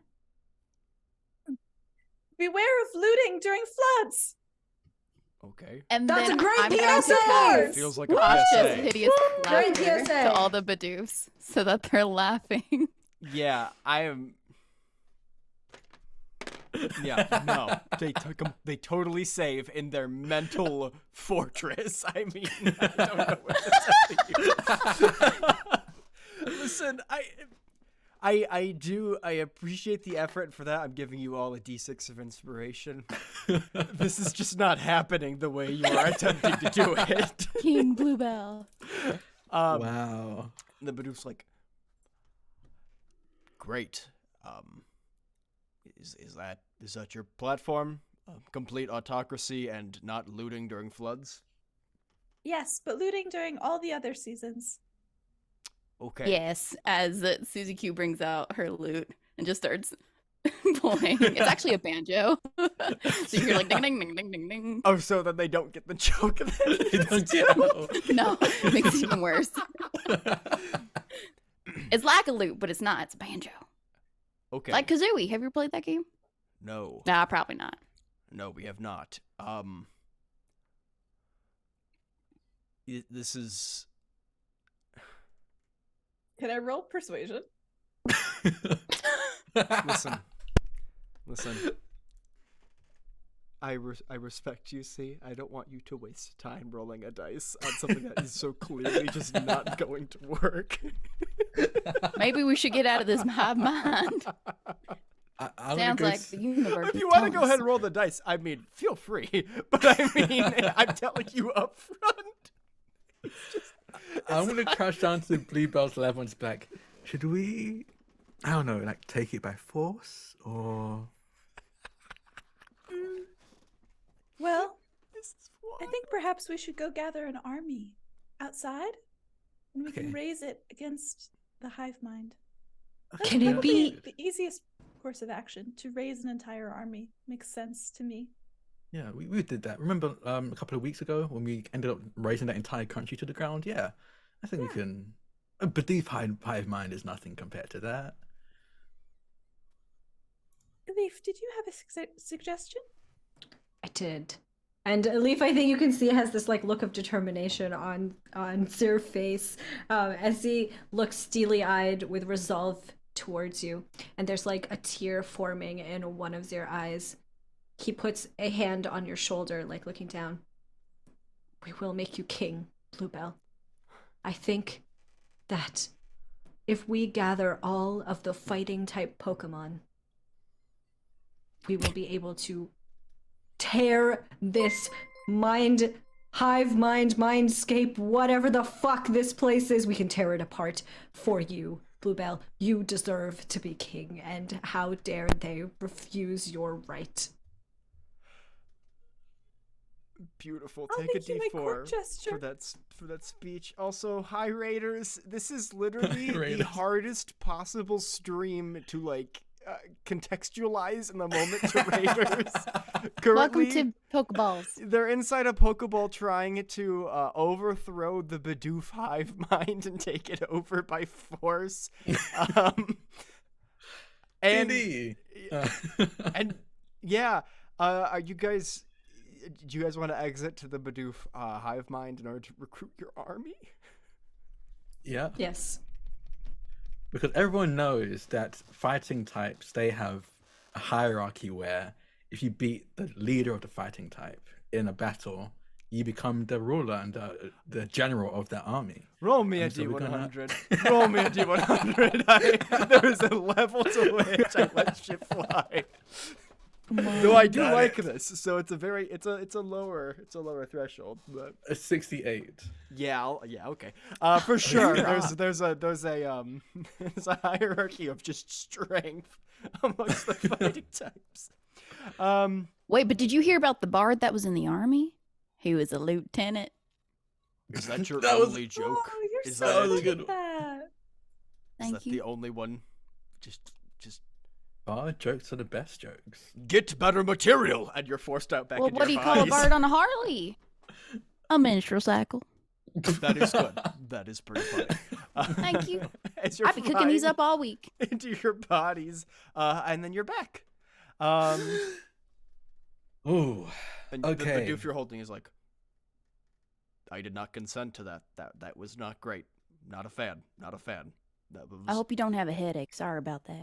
beware of looting during floods. Okay. And That's then a great I'm going to PSA! cast Feels like a cautious, PSA. hideous Great laughter PSA. to all the Bidoofs so that they're laughing. Yeah, I am. Yeah, no, they totally save in their mental fortress. I mean, I don't know what to tell you. Listen, I appreciate the effort for that. I'm giving you all a D6 of inspiration. This is just not happening the way you are attempting to do it. King Bluebell. Wow. The Bidoof's like, great. Is that your platform? Complete autocracy and not looting during floods? Yes, but looting during all the other seasons. Okay. Yes, as Susie Q brings out her lute and just starts playing. It's actually a banjo. So you hear like ding ding ding ding ding ding. Oh, so that they don't get the joke of it. No, it makes it even worse. It's like a lute, but it's not. It's a banjo. Okay. Like Kazooie. Have you ever played that game? No. Nah, probably not. No, we have not. This is Can I roll persuasion? listen. I respect you, see. I don't want you to waste time rolling a dice on something that is so clearly just not going to work. Maybe we should get out of this hive mind. I'm gonna Sounds go like s- the universe. If you want to is go telling ahead us. and roll the dice, I mean, feel free. But I mean, I'm telling you up front. I'm gonna crash down to Bluebell's level and just be like, should we, I don't know, like take it by force or? Well, This is I think perhaps we should go gather an army outside, and we Okay. can raise it against the hive mind. Can it be- the easiest course of action to raise an entire army? Makes sense to me. Yeah, we did that. Remember a couple of weeks ago when we ended up raising that entire country to the ground? Yeah, I think we can. A Bidoof hive mind is nothing compared to that. Leaf, did you have a suggestion? I did. And Leaf, I think you can see, has this like look of determination on Sir's face as he looks steely-eyed with resolve towards you. And there's like a tear forming in one of Zir's eyes. He puts a hand on your shoulder, like looking down. We will make you king, Bluebell. I think that if we gather all of the fighting type Pokemon, we will be able to tear this hive mind, mindscape, whatever the fuck this place is, we can tear it apart for you, Bluebell. You deserve to be king, and how dare they refuse your right? beautiful. I'll Take a make you my court D4 gesture. for that speech. Also, hi Raiders. This is literally the Raiders. hardest possible stream to like contextualize in the moment to Raiders. Currently, Welcome to Pokeballs. they're inside a Pokeball trying to overthrow the Bidoof hive mind and take it over by force. And D&D. and yeah, are you guys? Do you guys want to exit to the Bidoof hive mind in order to recruit your army? Yeah, Yes. because everyone knows that fighting types, they have a hierarchy where if you beat the leader of the fighting type in a battle, you become the ruler and the general of that army. Roll me a And so we're gonna- D100. Roll me a D100. There is a level to which I let shit fly. Though I do Got like it. this, so it's a lower threshold, but A 68. yeah, okay. For sure, Yeah. there's a there's a hierarchy of just strength amongst the fighting types. Wait, but did you hear about the bard that was in the army? He was a lieutenant. Is that your That was- only joke? Oh, you're Is so that- That was a good good at that. Is Thank that you. the only one? Just Jokes are the best jokes. get better material, and you're forced out back Well, into what do your you call a bodies. bard on a Harley? A minstrel cycle. That is good. That is pretty funny. Thank you. As you're I've been cooking these flying up all week. into your bodies, and then you're back. Oh, And Okay. the Bidoof you're holding is like, I did not consent to that. That was not great. Not a fan. Not a fan. That was, I hope you don't have a headache. Sorry about that.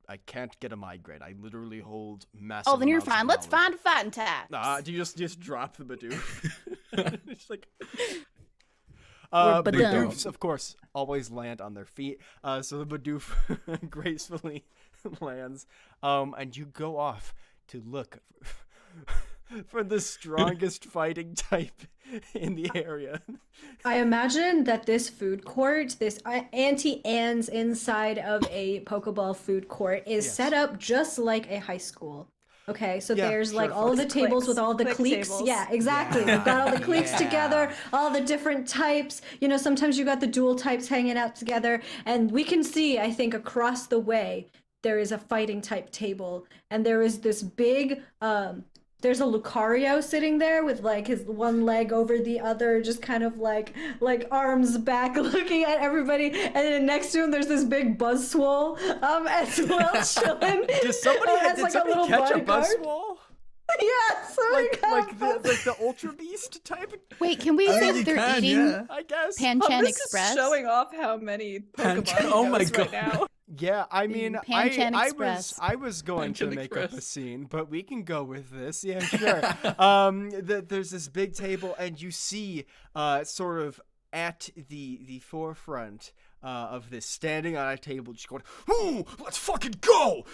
I can't get a migrate. I literally hold massive. Oh, then you're amounts of fine. Let's knowledge. find fighting taps. Do you just drop the Bidoof? It's like. Or The Badoof. Bidoofs, of course, always land on their feet. So the Bidoof gracefully lands, and you go off to look for the strongest fighting type in the area. I imagine that this food court, this Auntie Anne's inside of a Pokeball food court, is Yes. set up just like a high school. Okay, so Yeah, there's sure, like all of the Cliques, tables with all the clique cliques. tables. Yeah, exactly. Yeah. They've got all the cliques Yeah. together, all the different types. You know, sometimes you got the dual types hanging out together, and we can see, I think, across the way there is a fighting type table, and there is this big there's a Lucario sitting there with like his one leg over the other, just kind of like arms back looking at everybody, and then next to him there's this big Buzzwole as well chilling. Did somebody, As, did like, a somebody little catch bodyguard. a Buzzwole? Yeah, somebody Like got the Ultra Beast type? Wait, can we say that they're eating I guess. Panchan This Express? is showing off how many Pokemon Panchan- he oh my knows right God. now. Yeah, I mean, Panchan I Express. was going to Panchan make up a Express. scene, but we can go with this. Yeah, sure. There's this big table, and you see, sort of at the forefront of this, standing on a table, just going, "Ooh, let's fucking go!"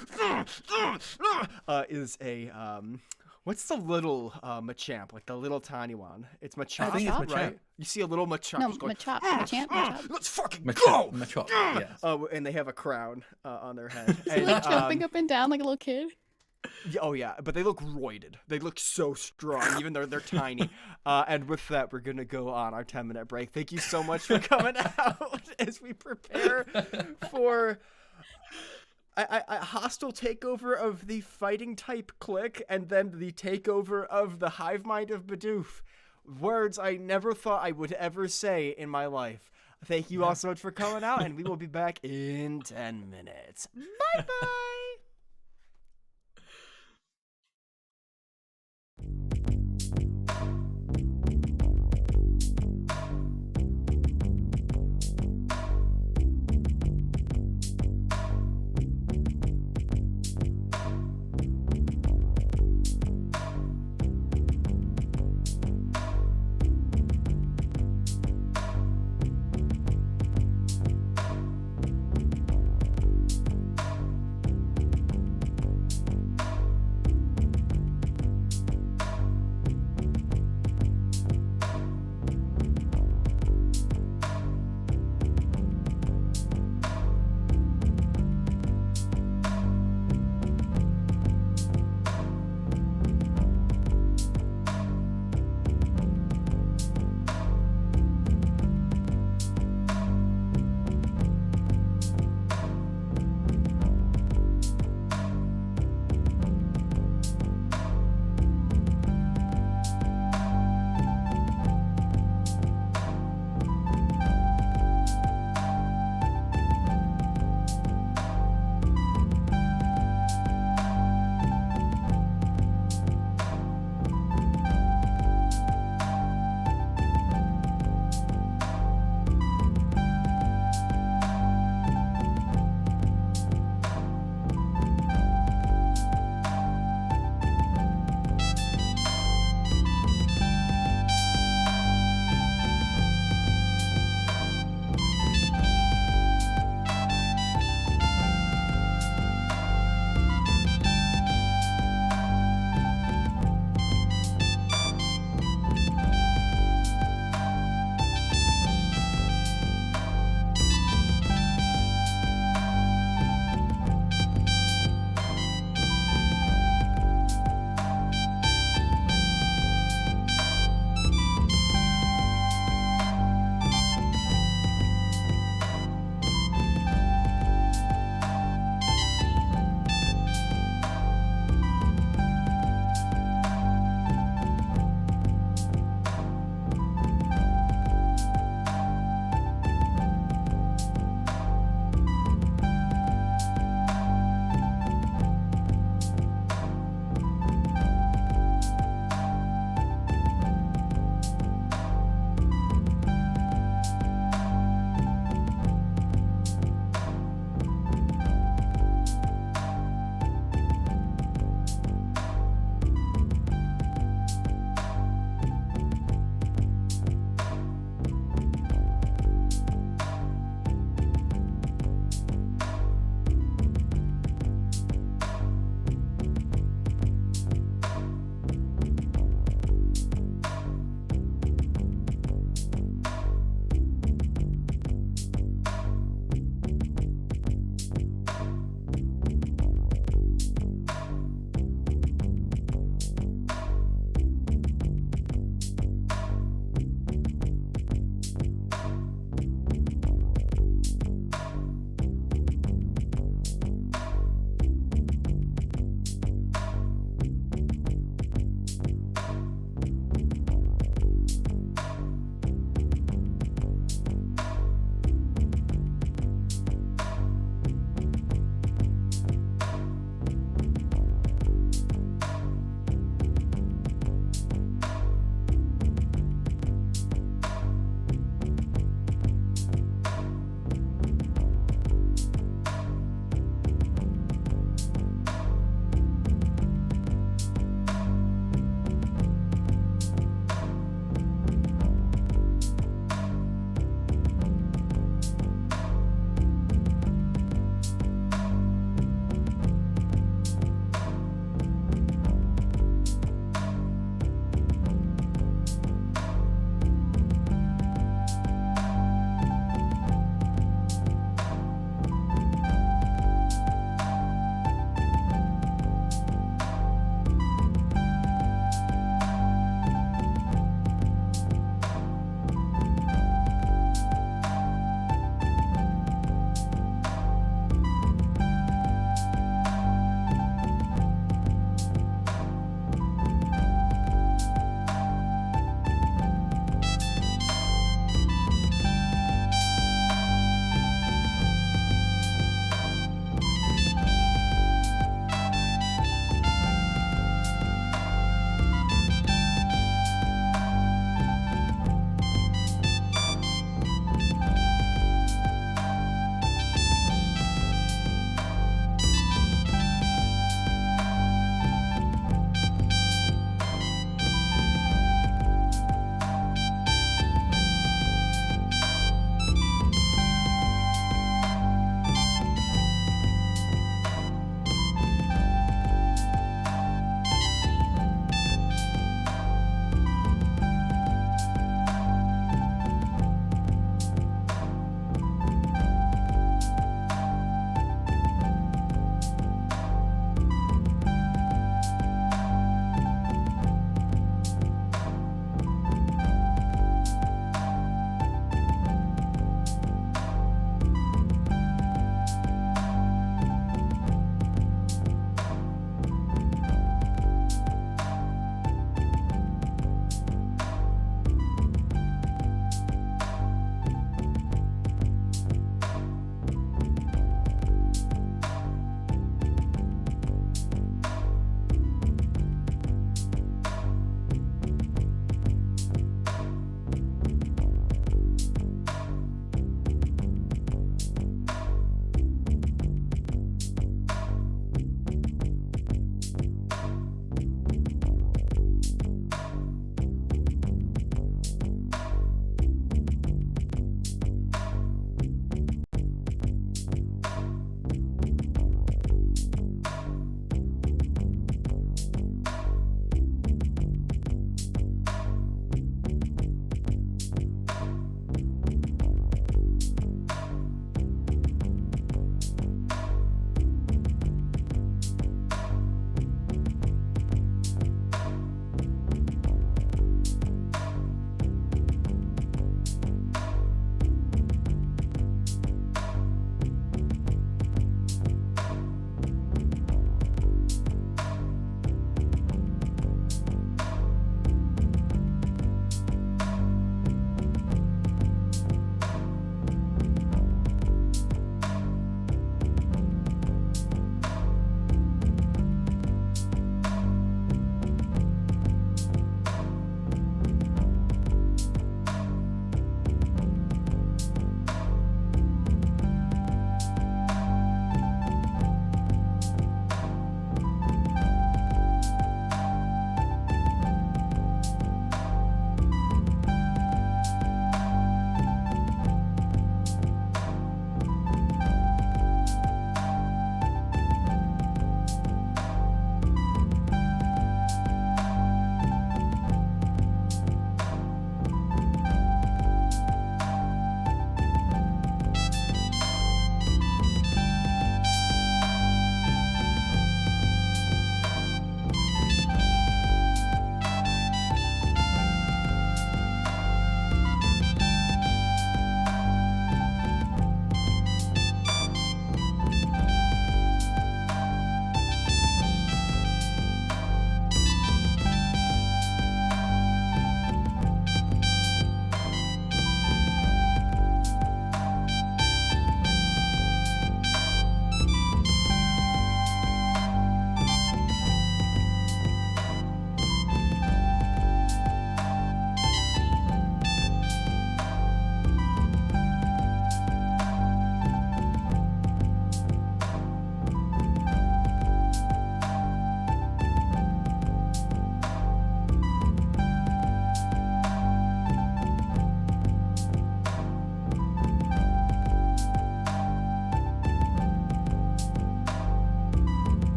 Is a what's the little Machamp, like the little tiny one? It's Machamp, think it's Machamp. right? You see a little Machamp No, just going, Machop, "Ah, Machamp, ah, Machop. let's fucking Machop, go!" Machop, Ah! yes. And they have a crown on their head. Is he And, like jumping up and down like a little kid? yeah, oh yeah, but they look roided. They look so strong, even though they're tiny. And with that, we're gonna go on our 10-minute break. Thank you so much for coming out as we prepare for a hostile takeover of the fighting type clique, and then the takeover of the hive mind of Bidoof. Words I never thought I would ever say in my life. Thank you all so much for coming out, and we will be back in 10 minutes. Bye bye.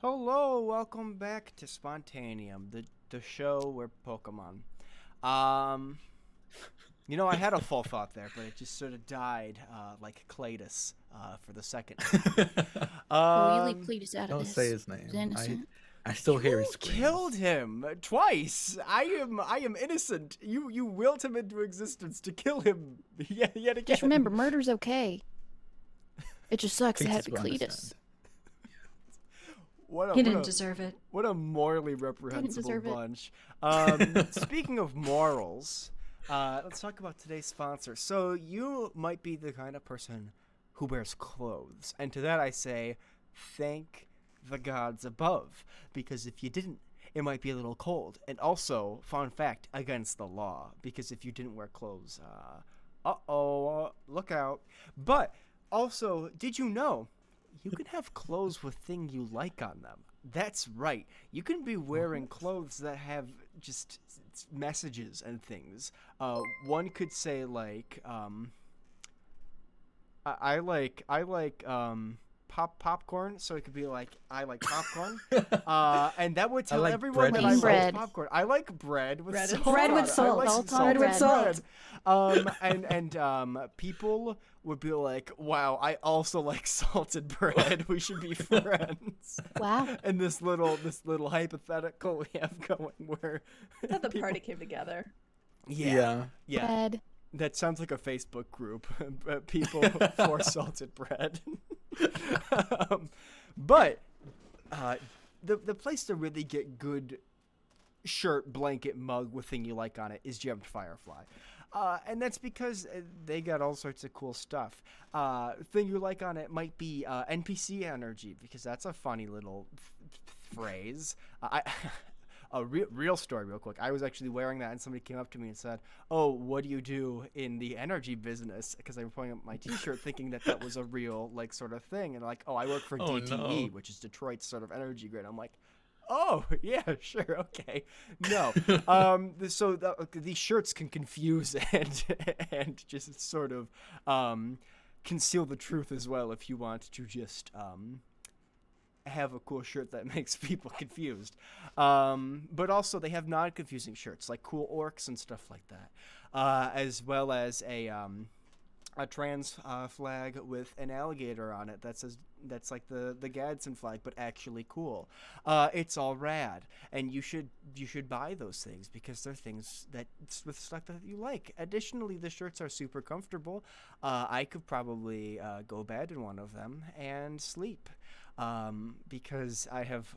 Hello, welcome back to Spontaneum, the show where Pokemon. Um, I had a full thought there, but it just sort of died, like Cletus, for the second time. Well, we leave Cletus out of Don't this. say his He's name. innocent. I still hear his You screams. killed him twice. I am innocent. You willed him into existence to kill him yet again. Just remember, murder's okay. It just sucks it had to be Cletus will Cletus. understand. What a, He what didn't a- deserve it. What a morally reprehensible deserve it. bunch. Speaking of morals, let's talk about today's sponsor. So you might be the kind of person who wears clothes, and to that I say, thank the gods above, because if you didn't, it might be a little cold. And also, fun fact, against the law, because if you didn't wear clothes, look out. But also, did you know you can have clothes with thing you like on them? That's right. You can be wearing clothes that have just messages and things. One could say like, I like popcorn, so it could be like, I like popcorn, and that would tell like everyone bread that and I salt. like popcorn. I like bread with Bread and salt. Bread on with it. I salt. like Salt on salted bread. bread. And people would be like, "Wow, I also like salted bread. We should be friends." Wow. And this little hypothetical we have going where That's how the people- party came together. yeah. Bread. That sounds like a Facebook group. People for salted bread. But the place to really get good shirt, blanket, mug with thing you like on it is Gemmed Firefly. And that's because they got all sorts of cool stuff. Thing you like on it might be NPC energy, because that's a funny little phrase. A real story real quick. I was actually wearing that and somebody came up to me and said, "Oh, what do you do in the energy business?" Because I was pulling up my t-shirt thinking that was a real like sort of thing. And like, "Oh, I work for Oh, DTE, no. which is Detroit's sort of energy grid." I'm like, "Oh, yeah, sure, okay." No. These shirts can confuse and just sort of conceal the truth as well if you want to just have a cool shirt that makes people confused. But also they have non-confusing shirts like cool orcs and stuff like that, as well as a trans flag with an alligator on it that's like the Gadsden flag, but actually cool. It's all rad, and you should buy those things because they're things that's with stuff that you like. Additionally, the shirts are super comfortable. I could probably go bed in one of them and sleep. Because I have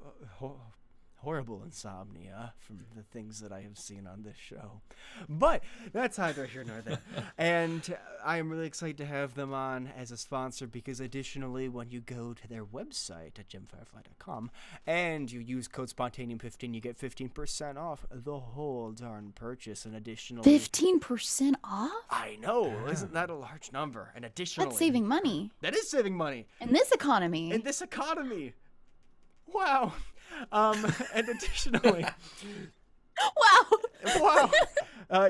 horrible insomnia from the things that I have seen on this show. But that's neither here nor there. And I am really excited to have them on as a sponsor because additionally, when you go to their website at gemfirefly.com and you use code Spontaneum15, you get 15% off the whole darn purchase. And additionally... 15% off? I know, isn't that a large number? And additionally... That's saving money. That is saving money. In this economy. In this economy. Wow. And additionally, Wow.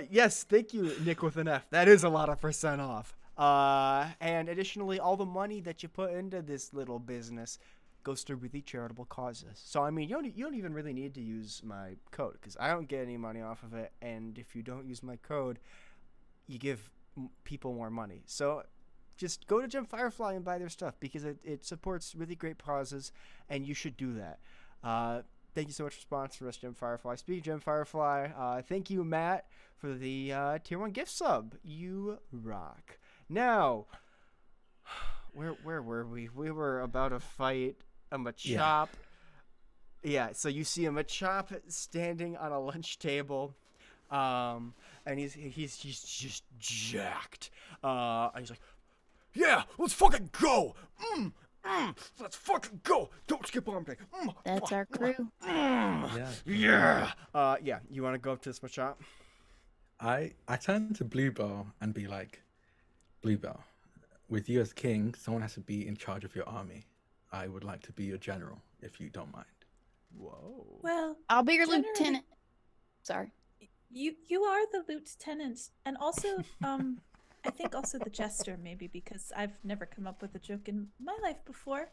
yes, thank you, Nick with an F. That is a lot of % off. And additionally, all the money that you put into this little business goes to really charitable causes. So I mean, you don't even really need to use my code because I don't get any money off of it. And if you don't use my code, you give people more money. So just go to Gem Firefly and buy their stuff because it supports really great causes, and you should do that. Thank you so much for sponsoring us, Gem Firefly. Speaking of Gem Firefly, thank you, Matt, for the Tier 1 gift sub. You rock. Now, where were we? We were about to fight a Machop. Yeah, so you see a Machop standing on a lunch table. And he's just jacked. And he's like, "Yeah, let's fucking go! Let's fucking go! Don't skip on me! That's our crew. Yeah. Yeah! Yeah, you want to go up to this Machop? I turn to Bluebell and be like, Bluebell, with you as king, someone has to be in charge of your army. I would like to be your general, if you don't mind. Whoa. Well, I'll be your Generally- lieutenant. Sorry. you are the lieutenant, and also I think also the jester maybe because I've never come up with a joke in my life before.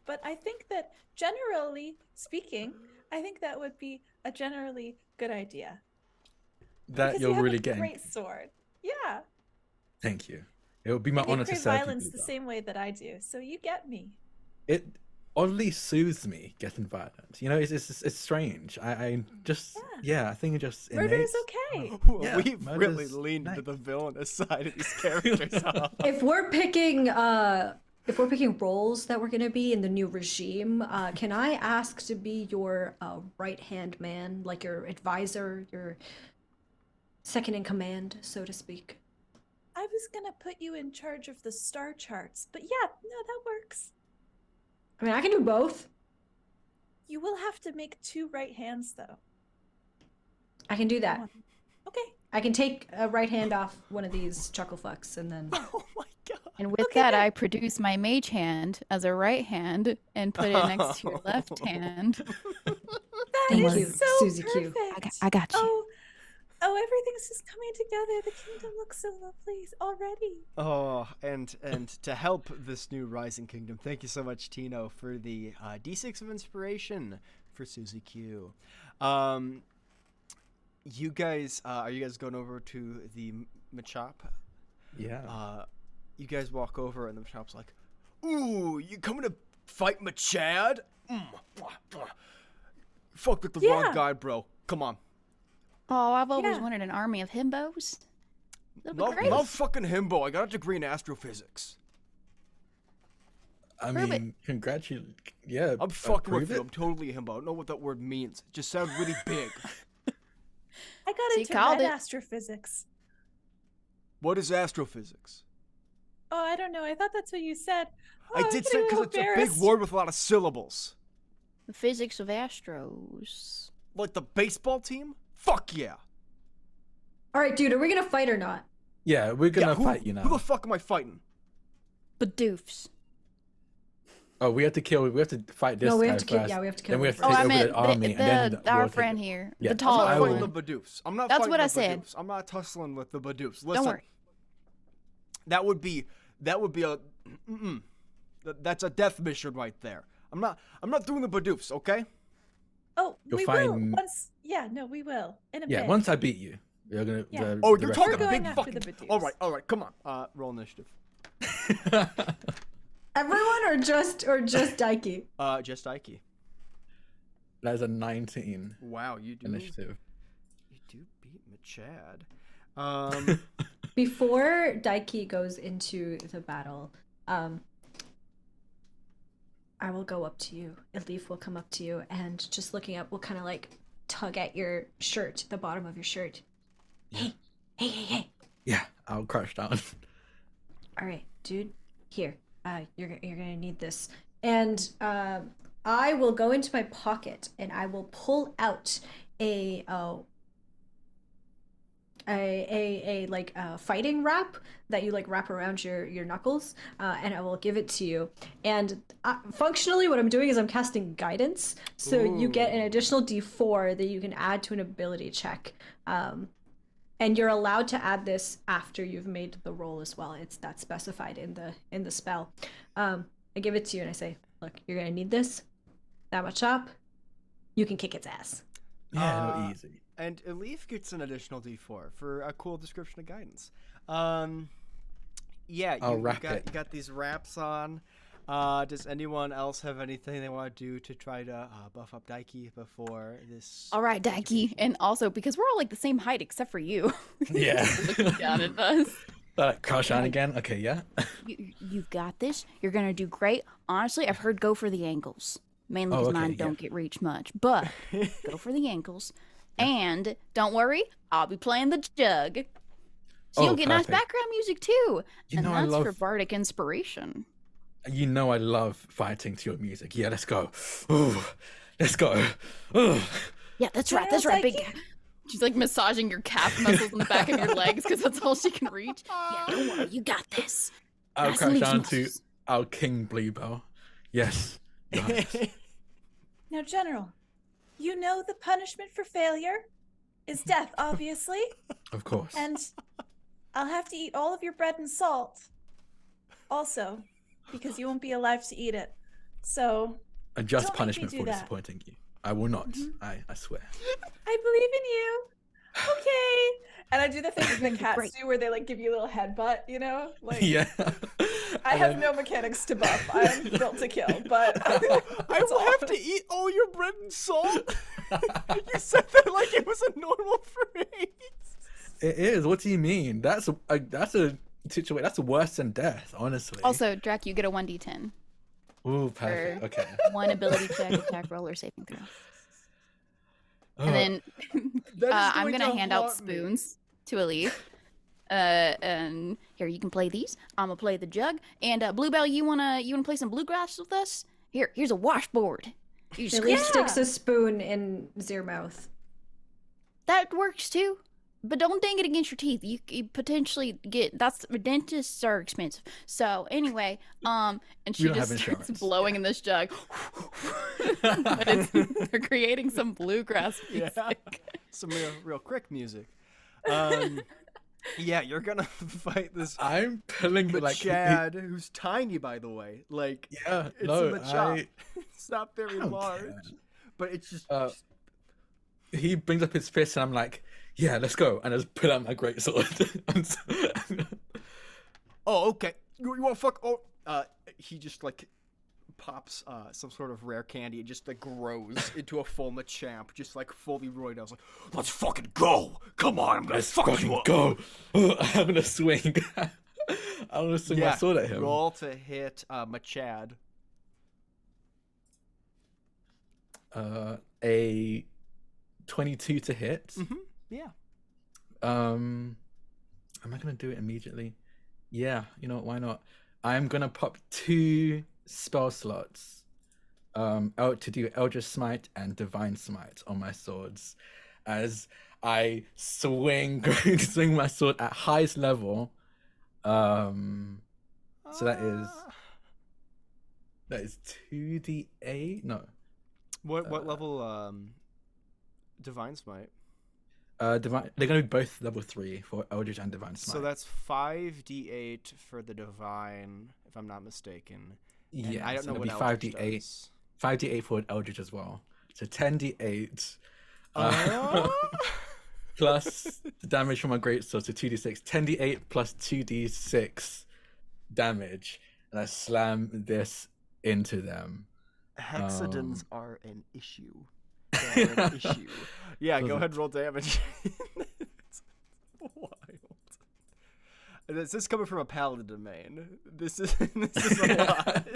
but I think that generally speaking, I think that would be a generally good idea. That Because you're you have really a getting. great sword. Yeah. Thank you. It would be my And you honor to crave serve you. violence the Bluebell. same way that I do, so you get me. It oddly soothes me getting violent. You know, it's strange. I just I think it just Murder is innate. okay. Yeah, We've really murder's leaned into nice. the villainous side of these characters. Huh? If we're picking roles that we're gonna be in the new regime, can I ask to be your right hand man, like your advisor, your second in command, so to speak? I was gonna put you in charge of the star charts, but yeah, no, that works. I mean, I can do both. You will have to make 2 right hands, though. I can do that. Okay. I can take a right hand off one of these chuckle fucks and then. Oh my god. And with Okay, that, good. I produce my mage hand as a right hand and put it next to your left hand. That Thank is you, so Susie Q. perfect. I got you. Oh, everything's just coming together. The kingdom looks so lovely already. Oh, and to help this new rising kingdom, thank you so much, Tino, for the D6 of inspiration for Susie Q. You guys, are you guys going over to the Machop? Yeah. You guys walk over, and the Machop's like, "Ooh, you coming to fight Machad? Fuck with the wrong Yeah. guy, bro. Come on." Oh, I've always Yeah. wanted an army of himbos. That'd be No, great. no fucking himbo. I got a degree in astrophysics. I prove it. mean, congratulations. Yeah. I'm fucking prove with you. it. I'm totally a himbo. I don't know what that word means. It just sounds really big. I got So you into called red it. astrophysics. What is astrophysics? Oh, I don't know. I thought that's what you said. Oh, I I'm did getting say a because little it's a big embarrassed. word with a lot of syllables. The physics of Astros. Like the baseball team? Fuck yeah. All right, dude, are we gonna fight or not? Yeah, we're gonna Yeah, who, fight you who the now. fuck am I fighting? Badoofs. Oh, we have to fight this No, we guy have to kill. first. Yeah, we have to kill. Then we him have to Oh, take I over meant the army, and then our we'll take friend it. here. Yeah. The I'm tall not I fighting will- the Badoofs. I'm not That's fighting what the I said. Badoofs. I'm not tussling with the Badoofs. Listen, worry. that would be a that's a death mission right there. I'm not doing the Badoofs, okay? Oh, You'll we will. find- Once, yeah, no, we will. In a Yeah, bit. once I beat you, you're gonna. Yeah. Oh, the you're rest talking of We're them. going big after fucking. the Badoofs. All right, come on. Roll initiative. Everyone or just Daiki? Just Ike. That is a 19 Wow, you do. initiative. You do beat Machad. Before Daiki goes into the battle, I will go up to you. Elif will come up to you and just looking up will kind of like tug at your shirt, the bottom of your shirt. Hey, hey. Yeah, I'll crouch down. All right, dude. Here, you're gonna need this. And I will go into my pocket and I will pull out a fighting wrap that you like wrap around your knuckles, and I will give it to you. And functionally, what I'm doing is I'm casting guidance, so you get an additional D4 that you can add to an ability check. And you're allowed to add this after you've made the roll as well. That's specified in the spell. I give it to you and I say, look, you're gonna need this. That much up. You can kick its ass. Yeah, no, easy. And Elif gets an additional D4 for a cool description of guidance. Yeah, I'll you wrap it. got these wraps on. Does anyone else have anything they want to do to try to buff up Daiki before this? All right, Daiki. And also, because we're all like the same height except for you. Yeah. Looking down at us. Crouch down again. Okay, yeah. You've got this. You're gonna do great. Honestly, I've heard go for the ankles. Mainly Oh, because okay, mine yeah. don't get reached much. But go for the ankles. And don't worry, I'll be playing the jug. So Oh, you'll get nice perfect. background music too. You And know I that's for love- bardic inspiration. You know I love fighting to your music. Yeah, let's go. Ooh, let's go. Ooh. Yeah, that's right. That's right. Big. Daiki? She's like massaging your calf muscles in the back of your legs because that's all she can reach. Yeah, don't worry. You got this. I'll Nice crouch leaves down to muscles. our King Bluebell. Yes. Nice. Now, General, you know the punishment for failure is death, obviously. Of course. And I'll have to eat all of your bread and salt. Also, because you won't be alive to eat it. So A just Don't make me punishment do for that. disappointing you. I will not. I swear. I believe in you. Okay. And I do the thing that cats Great. do where they like give you a little headbutt, you know? Like Yeah. I And have then- no mechanics to buff. I am built to kill, but I will have to eat all your bread and salt. You said that like it was a normal phrase. It is. What do you mean? That's a situation. That's worse than death, honestly. Also, Drac, you get a 1d10. Ooh, perfect. for- Okay. One ability check, attack roll, or saving throw. Oh, And then That is I'm going gonna to hand out haunt me. spoons to Elif. And here you can play these. I'm gonna play the jug. And Bluebell, you wanna play some bluegrass with us? Here's a washboard. You just Elif Yeah. sticks a spoon in Zir mouth. that works too. But don't dang it against your teeth. You potentially get dentists are expensive. So anyway, and she don't have just starts insurance. blowing in this jug. But they're creating some bluegrass Yeah. music. Some real quick music. Yeah, you're gonna fight this I'm pulling like Chad, who's tiny, by the way. Like, Yeah. it's No. in the chop. It's not very don't large, care. but it's just. He brings up his fist, and I'm like, "Yeah, let's go!" And I just pull out my greatsword. Oh, okay. You want to fuck? Oh, he just like pops some sort of rare candy and just like grows into a full Machamp, just like fully roided. I was like, let's fucking go! Come on, I'm gonna Let's fuck fucking you up. go! I'm gonna swing. I'm gonna swing my sword at him. Roll to hit Machad. A 22 to hit. Mm-hmm. Yeah. Am I gonna do it immediately? Yeah, you know what, why not? I'm gonna pop 2 spell slots out to do Eldritch Smite and Divine Smite on my swords as I swing my sword at highest level. So that is 2d8. No. What level Divine Smite? Divine. They're gonna be both level 3 for Eldritch and Divine Smite. So that's 5d8 for the Divine, if I'm not mistaken. And yeah. I don't so know it'll what be Eldritch 5d8. does. 5d8 for Eldritch as well. So 10d8 Oh. plus the damage from my greatsword, so 2d6. 10d8 plus 2d6 damage, and I slam this into them. Hexadens are an issue. They are an issue. Yeah, Those go are ahead and roll damage. It's wild. This is coming from a paladin domain. This is a lot.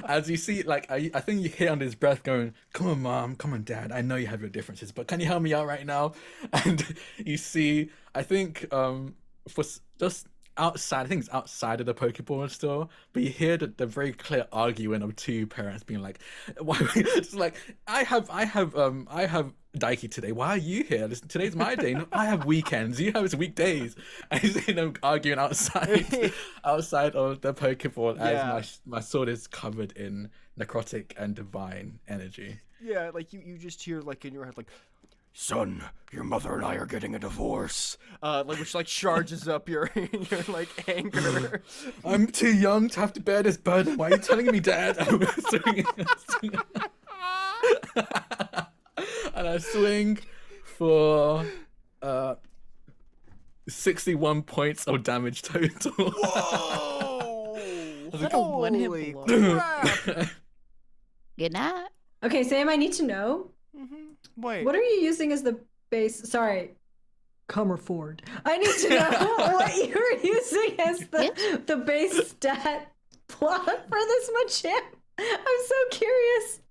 As you see, like I think you hear under his breath going, "Come on, mom, come on, dad. I know you have your differences, but can you help me out right now?" And you see, I think just outside, I think it's outside of the Pokeball store, but you hear the very clear arguing of 2 parents being like, "Why?" It's like, I have Daiki today. Why are you here? Today's my day. No, I have weekends. You have weekdays." And you see them arguing outside of the Pokeball Yeah. as my sword is covered in necrotic and divine energy. Yeah, like you just hear like in your head like, "Son, your mother and I are getting a divorce," like which like charges up your like anger. I'm too young to have to bear this burden. Why are you telling me, Dad? And I swing for 61 points of damage total. Whoa! Like a one-hit Holy blow. crap! Good night. Okay, Sam, I need to know. Wait. What are you using as the base? Sorry. Comerford. I need to know what you're using as the base stat plot for this Machamp. I'm so curious.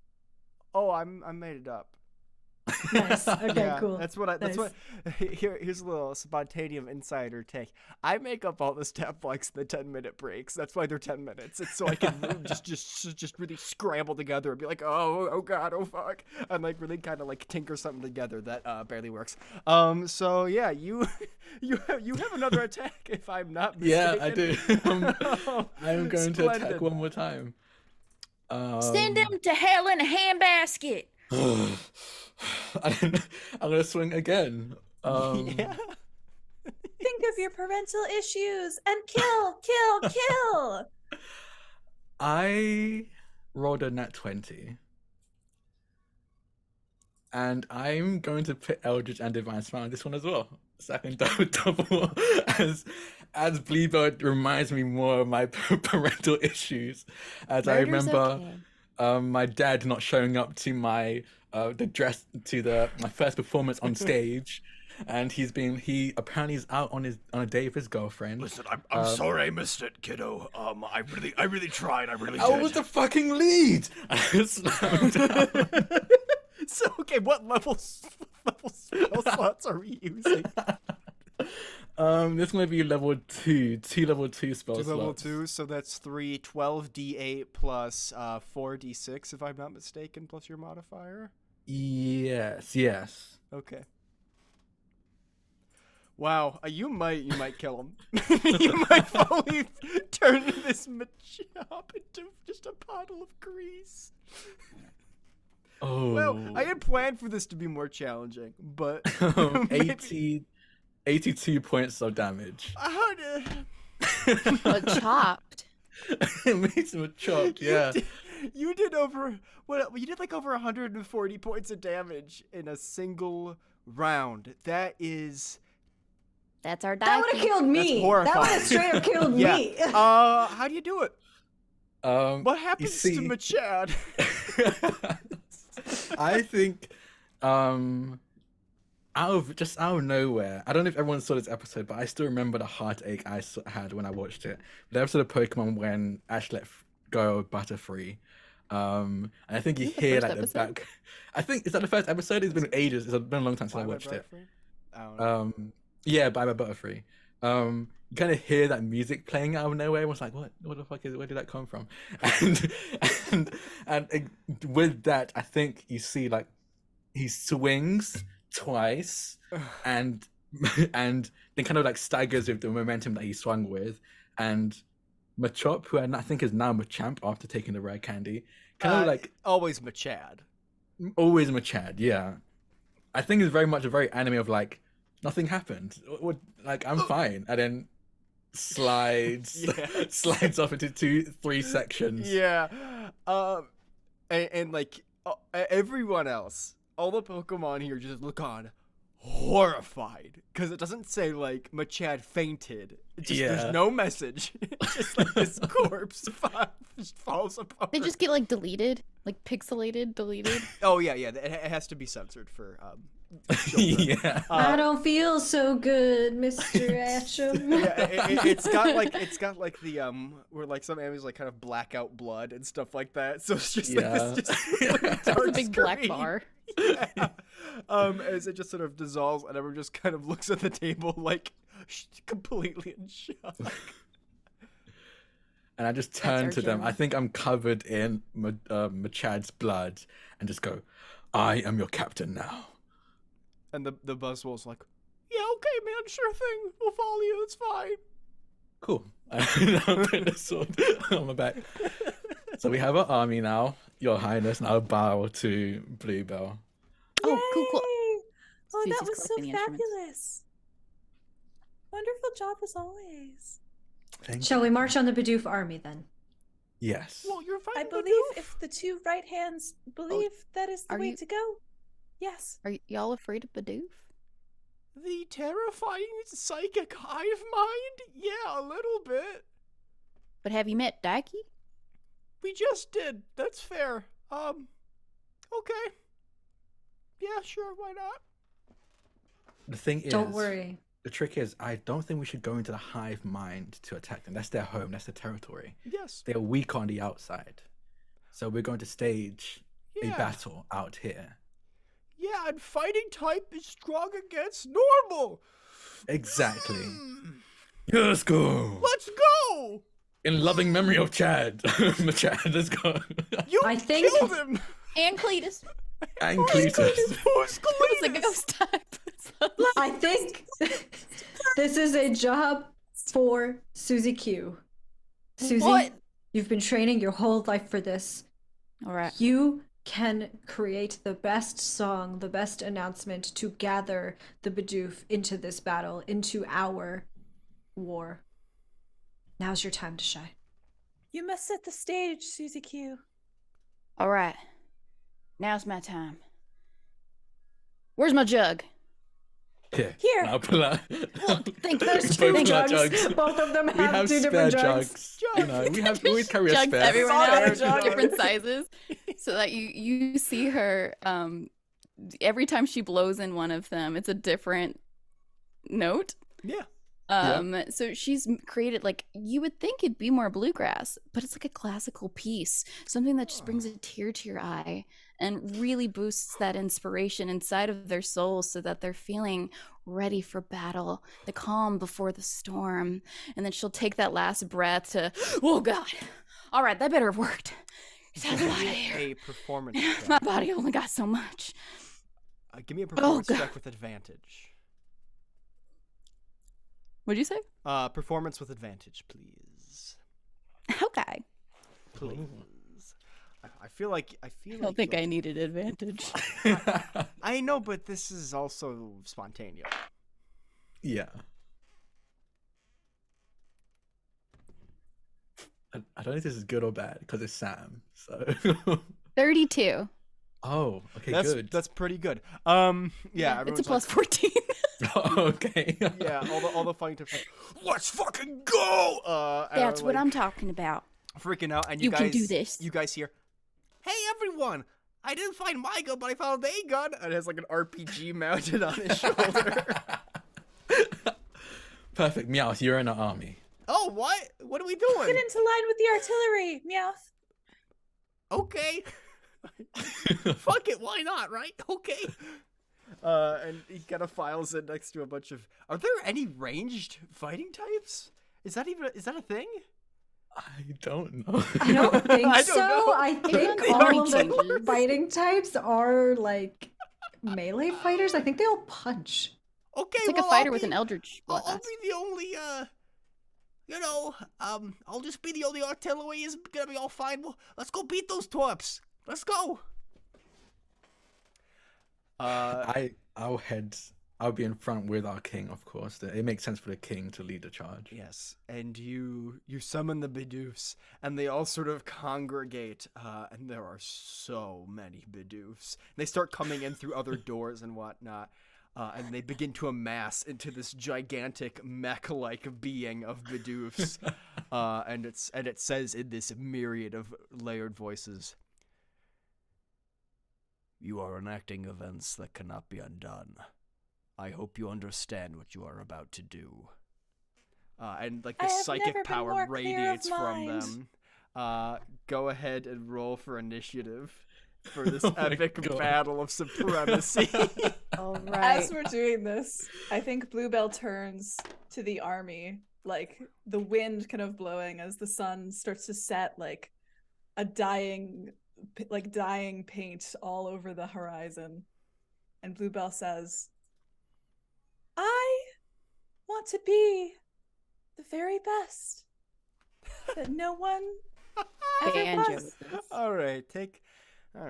Oh, I made it up. Nice. Okay, Yeah, cool. That's what Nice. here's a little spontaneous insider take. I make up all the stat blocks in the 10-minute breaks. That's why they're 10 minutes. It's so I can just really scramble together and be like, oh god, oh fuck, and like really kind of like tinker something together that barely works. So yeah, you have another attack if I'm not mistaken. Yeah, I do. I'm going to attack Splendid. one more time. Send him to hell in a handbasket. I'm gonna swing again. Yeah. think of your parental issues and kill. I rolled a nat 20. And I'm going to put Eldritch and Divine Smile on this one as well. So I can double as Bleebo reminds me more of my parental issues. As I Murder's remember okay. my dad not showing up to my my first performance on stage. And he apparently is out on a date with his girlfriend. Listen, I'm sorry I missed it, kiddo. I really tried. I really I did. was the fucking lead. I slammed down. So okay, what level spell slots are we using? This might be level 2, two level 2 spell slots. Level 2, so that's 12d8 plus 4d6 if I'm not mistaken, plus your modifier. Yes. Okay. Wow, you might kill him. You might fully turn this Machop into just a puddle of grease. Oh. Well, I had planned for this to be more challenging, but 82 points of damage. how did Chopped. It makes him chopped, yeah. you did like over 140 points of damage in a single round. That's Our That would have killed me. That horrifying. would have straight up killed yeah. me. How do you do it? What You happens see, to Machad? I think out of nowhere, I don't know if everyone saw this episode, but I still remember the heartache I had when I watched it. The episode of Pokemon when Ash let go Butterfree. And I think you The hear first like the episode? back. I think is that the first episode? It's been ages. It's been a long time since I Bye-bye, watched it. Butterfree? I don't know. Yeah, Bye Bye Butterfree. You kind of hear that music playing out of nowhere. Everyone's like, "What? What the fuck is? Where did that come from?" And with that, I think you see like he swings twice, and then kind of like staggers with the momentum that he swung with, and Machop, who I think is now Machamp after taking the rare candy, kind of like always Machad. always Machad. Yeah, I think it's very much a very anime of like nothing happened. Like I'm fine, and then slides Yes. slides off into 2-3 sections. Yeah. And like everyone else, all the Pokemon here just look on horrified because it doesn't say like Machad fainted. It just, Yeah. There's no message. It's just like this corpse just falls apart. They just get like deleted, like pixelated, deleted. Oh yeah. It has to be censored for children. Yeah. I don't feel so good, Mr. Asham. Yeah, it's got like the where like some animes like kind of black out blood and stuff like that. So it's just like Yeah. this just really It's dark a big black screen. bar. Yeah. As it just sort of dissolves and everyone just kind of looks at the table like completely in shock. And I just That's turn our to them. Jim. I think I'm covered in Machad's blood, and just go, "I am your captain now." And the Buzzwole's like, yeah, okay, man, sure thing. We'll follow you. It's fine. Cool. And I'll put the sword on my back. So we have our army now. Your Highness, and I'll bow to Bluebell. Oh, cool. Yay! Oh, Susie's that was so collecting the instruments. fabulous. Wonderful job as always. Thank Shall we march on the Bidoof army then? Yes. Well, you're I fighting believe Bidoof. if the two right hands believe that is the are way you- to go. Yes. Are y'all afraid of Bidoof? The terrifying psychic hive mind? Yeah, a little bit. But have you met Daiki? We just did. That's fair. Okay. Yeah, sure, why not? The thing is, Don't worry. the trick is, I don't think we should go into the hive mind to attack them. That's their home. That's their territory. Yes. They are weak on the outside. So we're going to stage a Yeah. battle out here. Yeah, and fighting type is strong against normal. Exactly. Hmm. Let's go. Let's go. In loving memory of Chad. Chad, let's go. You I think- killed him. And Cletus. And Cletus. Who's It's a Cletus? ghost type. I think this is a job for Susie Q. Susie, What? you've been training your whole life for this. All right. You can create the best song, the best announcement to gather the Bidoof into this battle, into our war. Now's your time to shine. You must set the stage, Susie Q. All right. Now's my time. Where's my jug? Here. Here. I'll pull out. Thank you. There's Both two of our jugs. Both of them We have have two spare different jugs. You know, we always carry a Jugs spare. everywhere Saw now, that jug. different sizes, so that you see her. Every time she blows in one of them, it's a different note. Yeah. So she's created, like, you would think it'd be more bluegrass, but it's like a classical piece, something that just brings a tear to your eye and really boosts that inspiration inside of their souls so that they're feeling ready for battle, the calm before the storm. And then she'll take that last breath to, oh God, all right, that better have worked. Sounds a lot of air. A performance My check. body only got so much. Give me a performance God. check with advantage. What'd you say? Performance with advantage, please. Okay. Please. I feel like I don't think I needed advantage. I know, but this is also spontaneous. Yeah. I don't know if this is good or bad because it's Sam. So. 32. Oh, okay, That's good. that's pretty good. Yeah, It's a everyone's plus like, 14. Okay. yeah, all the fighting tips like, let's fucking go. And That's I'm what like, I'm talking about. freaking out, and You guys can do this. You guys hear, hey everyone, I didn't find my gun, but I found a gun, and it has like an RPG mounted on his shoulder. Perfect. Meowth, you're in an army. Oh, what? What are we Get doing? into line with the artillery, Meowth. Okay. Fuck it, why not, right? Okay. And he kind of files in next to a bunch of. Are there any ranged fighting types? Is that a thing? I don't know. I don't think I don't so. know. I think They all are of the changes. fighting types are like melee fighters. I think they all punch. Okay, It's like a well, fighter I'll with be- an eldritch I'll blast. be the only, I'll just be the only artillery is gonna be all fine. Well, let's go beat those twerps. Let's go. I'll be in front with our king, of course. It makes sense for the king to lead the charge. Yes, and you summon the Bidoofs, and they all sort of congregate, and there are so many Bidoofs. They start coming in through other doors and whatnot, and they begin to amass into this gigantic mech-like being of Bidoofs, and it says in this myriad of layered voices, "You are enacting events that cannot be undone. I hope you understand what you are about to do." And like I the have never psychic been power more clear of radiates from mind. them. Go ahead and roll for initiative for this Oh my epic God. battle of supremacy. All As right. we're doing this, I think Bluebell turns to the army, like the wind kind of blowing as the sun starts to set, like a dying paint all over the horizon. And Bluebell says, I want to be the very best that no one ever Banjo. was. All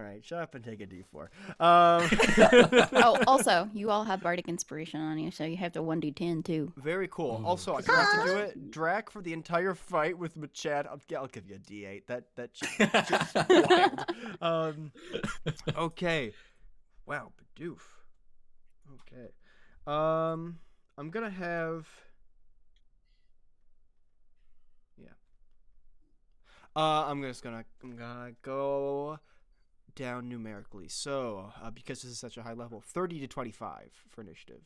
right, shut up and take a D4. Oh, also, you all have bardic inspiration on you, so you have to 1d10 too. Very cool. Ooh. Also, I forgot to do it. Drac for the entire fight with Machad. I'll give you a D8. That just wild. Okay. Wow, Bidoof. Okay. I'm gonna have. Yeah. I'm gonna go down numerically. So, because this is such a high level, 30 to 25 for initiative.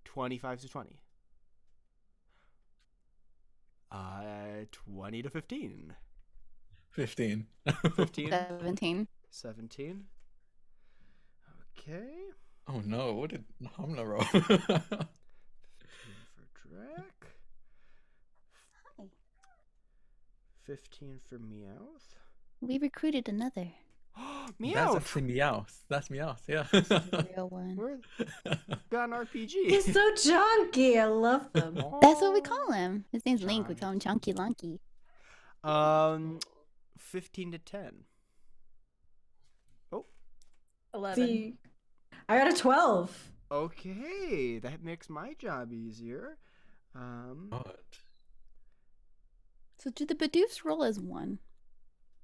25 to 20. 20 to 15. 15. 15. 17. 17. Okay. Oh no, what did Hamna roll? 15 for Drac. 15 for Meowth. We recruited another That's Meowth! actually Meowth. That's Meowth, yeah. real one. We're got an RPG. He's so chunky. I love them. That's what we call him. His name's Link. We John. call him Chunky Lunky. 15 to 10. 11. See, I got a 12. Okay, that makes my job easier. God. So do the Bidoofs roll as one?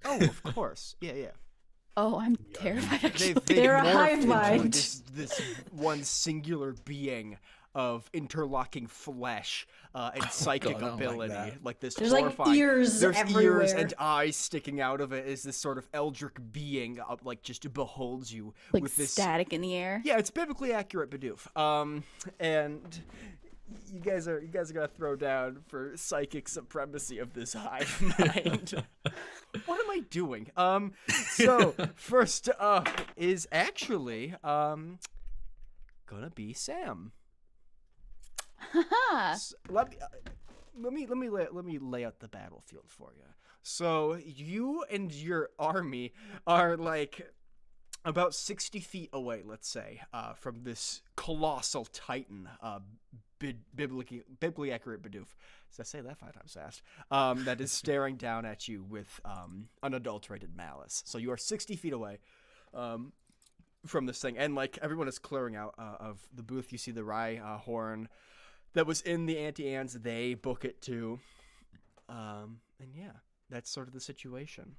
Oh, of course. Yeah. Oh, I'm terrified. Actually. They're a morphed hive into mind. this one singular being of interlocking flesh and psychic God, I don't like ability, that. like this There's like horrifying. ears There's everywhere. ears and eyes sticking out of it as this sort of eldritch being, like just beholds you Like with this. static in the air. Yeah, it's biblically accurate, Bidoof. And you guys are gonna throw down for psychic supremacy of this hive mind. What am I doing? So first up is actually gonna be Sam. Haha. Let me lay out the battlefield for you. So you and your army are like about 60 feet away, let's say, from this colossal titan, biblically accurate Bidoof. Did I say that 5 times fast? That is staring down at you with unadulterated malice. So you are 60 feet away from this thing, and like everyone is clearing out of the booth. You see the Rye horn that was in the anti-ans. They book it too, and yeah, that's sort of the situation.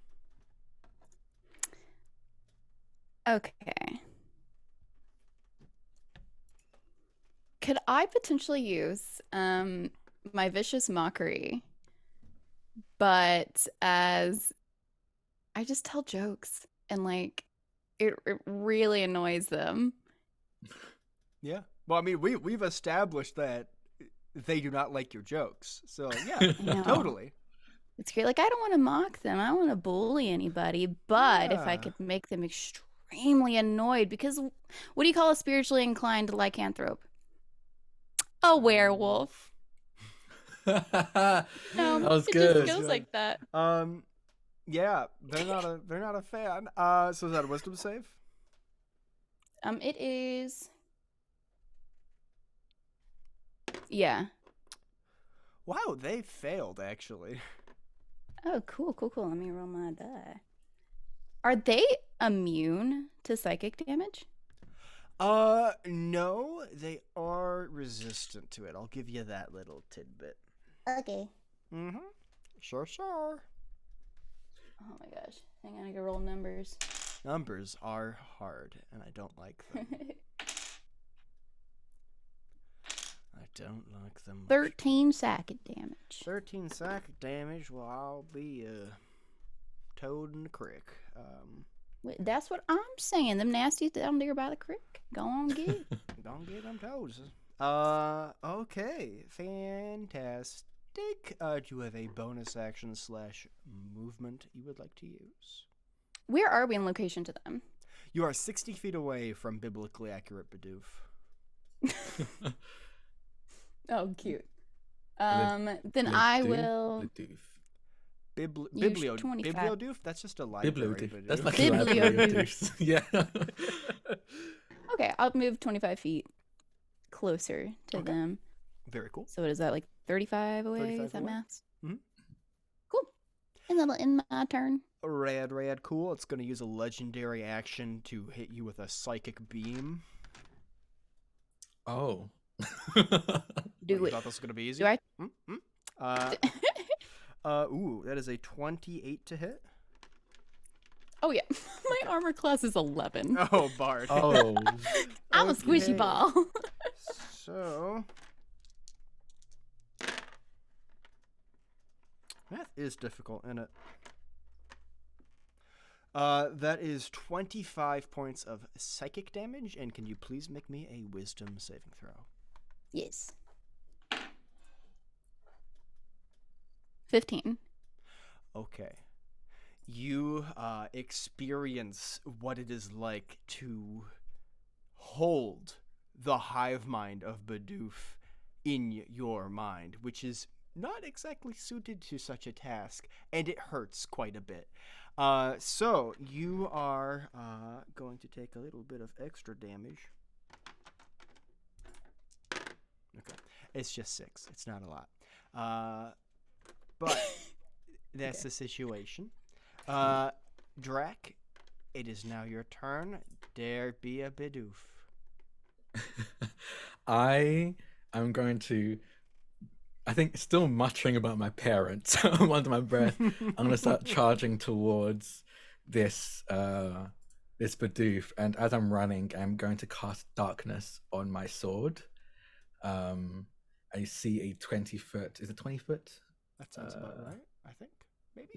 Okay. Could I potentially use my vicious mockery, but as I just tell jokes and like it really annoys them. Yeah. Well, I mean, we've established that they do not like your jokes, so yeah, I know. totally. It's great. Like I don't want to mock them. I don't want to bully anybody, but if I Yeah. could make them extremely annoyed, because what do you call a spiritually inclined lycanthrope? A werewolf. That was it good. just goes like that. Yeah, they're not a fan. So is that a wisdom save? It is. Yeah. Wow, they failed actually. Oh, cool. Let me roll my die. Are they immune to psychic damage? No, they are resistant to it. I'll give you that little tidbit. Okay. Mm-hmm. Sure. Oh my gosh. Hang on, I can roll numbers. Numbers are hard, and I don't like them. I don't like them much. 13 psychic damage. 13 psychic damage. Well, I'll be toad in the creek. Wait, that's what I'm saying. Them nasties down there by the creek. Go on, get it. Don't get them toes. Okay, fantastic. Do you have a bonus action / movement you would like to use? Where are we in location to them? You are 60 feet away from biblically accurate Bidoof. Oh, cute. Then I will. Use 25. Bibliodoof? That's just a library. Bibliodoof. That's Bidoof. like a Bibliodoof. yeah. Okay, I'll move 25 feet closer to Okay. them. Very cool. So what is that, like 35 away? 35 Is that away. math? Mhm. Cool. And that'll end my turn. Rad, cool. It's going to use a legendary action to hit you with a psychic beam. Oh. Do You it. thought this was going to be easy? Do I? Ooh, that is a 28 to hit. Oh yeah, my armor class is 11. Oh, Bard. Oh. I'm a Okay. squishy ball. So, math is difficult, isn't it? That is 25 points of psychic damage, and can you please make me a wisdom saving throw? Yes. 15. Okay. You experience what it is like to hold the hive mind of Bidoof in your mind, which is not exactly suited to such a task, and it hurts quite a bit. So you are going to take a little bit of extra damage. Okay, it's just 6. It's not a lot. But that's the situation. Drac, it is now your turn. Dare be a Bidoof. I am going to I think still muttering about my parents under my breath. I'm gonna start charging towards this this Bidoof, and as I'm running, I'm going to cast darkness on my sword. I see a 20-foot. Is it 20-foot? That sounds about right. I think maybe.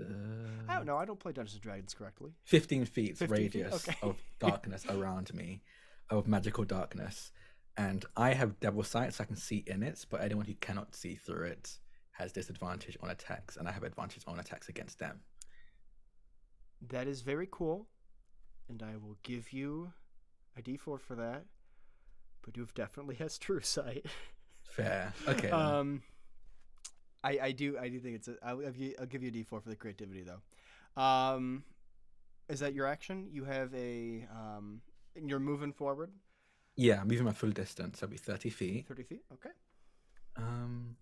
I don't know. I don't play Dungeons and Dragons correctly. 15 feet 15 feet? radius Okay. of darkness around me, of magical darkness. And I have Devil Sight, so I can see in it, but anyone who cannot see through it has disadvantage on attacks, and I have advantage on attacks against them. That is very cool, and I will give you a D4 for that. Bidoof definitely has true sight. Fair. Okay. Then. I do think it's I'll give you a D4 for the creativity though. Is that your action? You have a you're moving forward. Yeah, I'm moving my full distance. That'll be 30 feet. 30 feet. Okay. And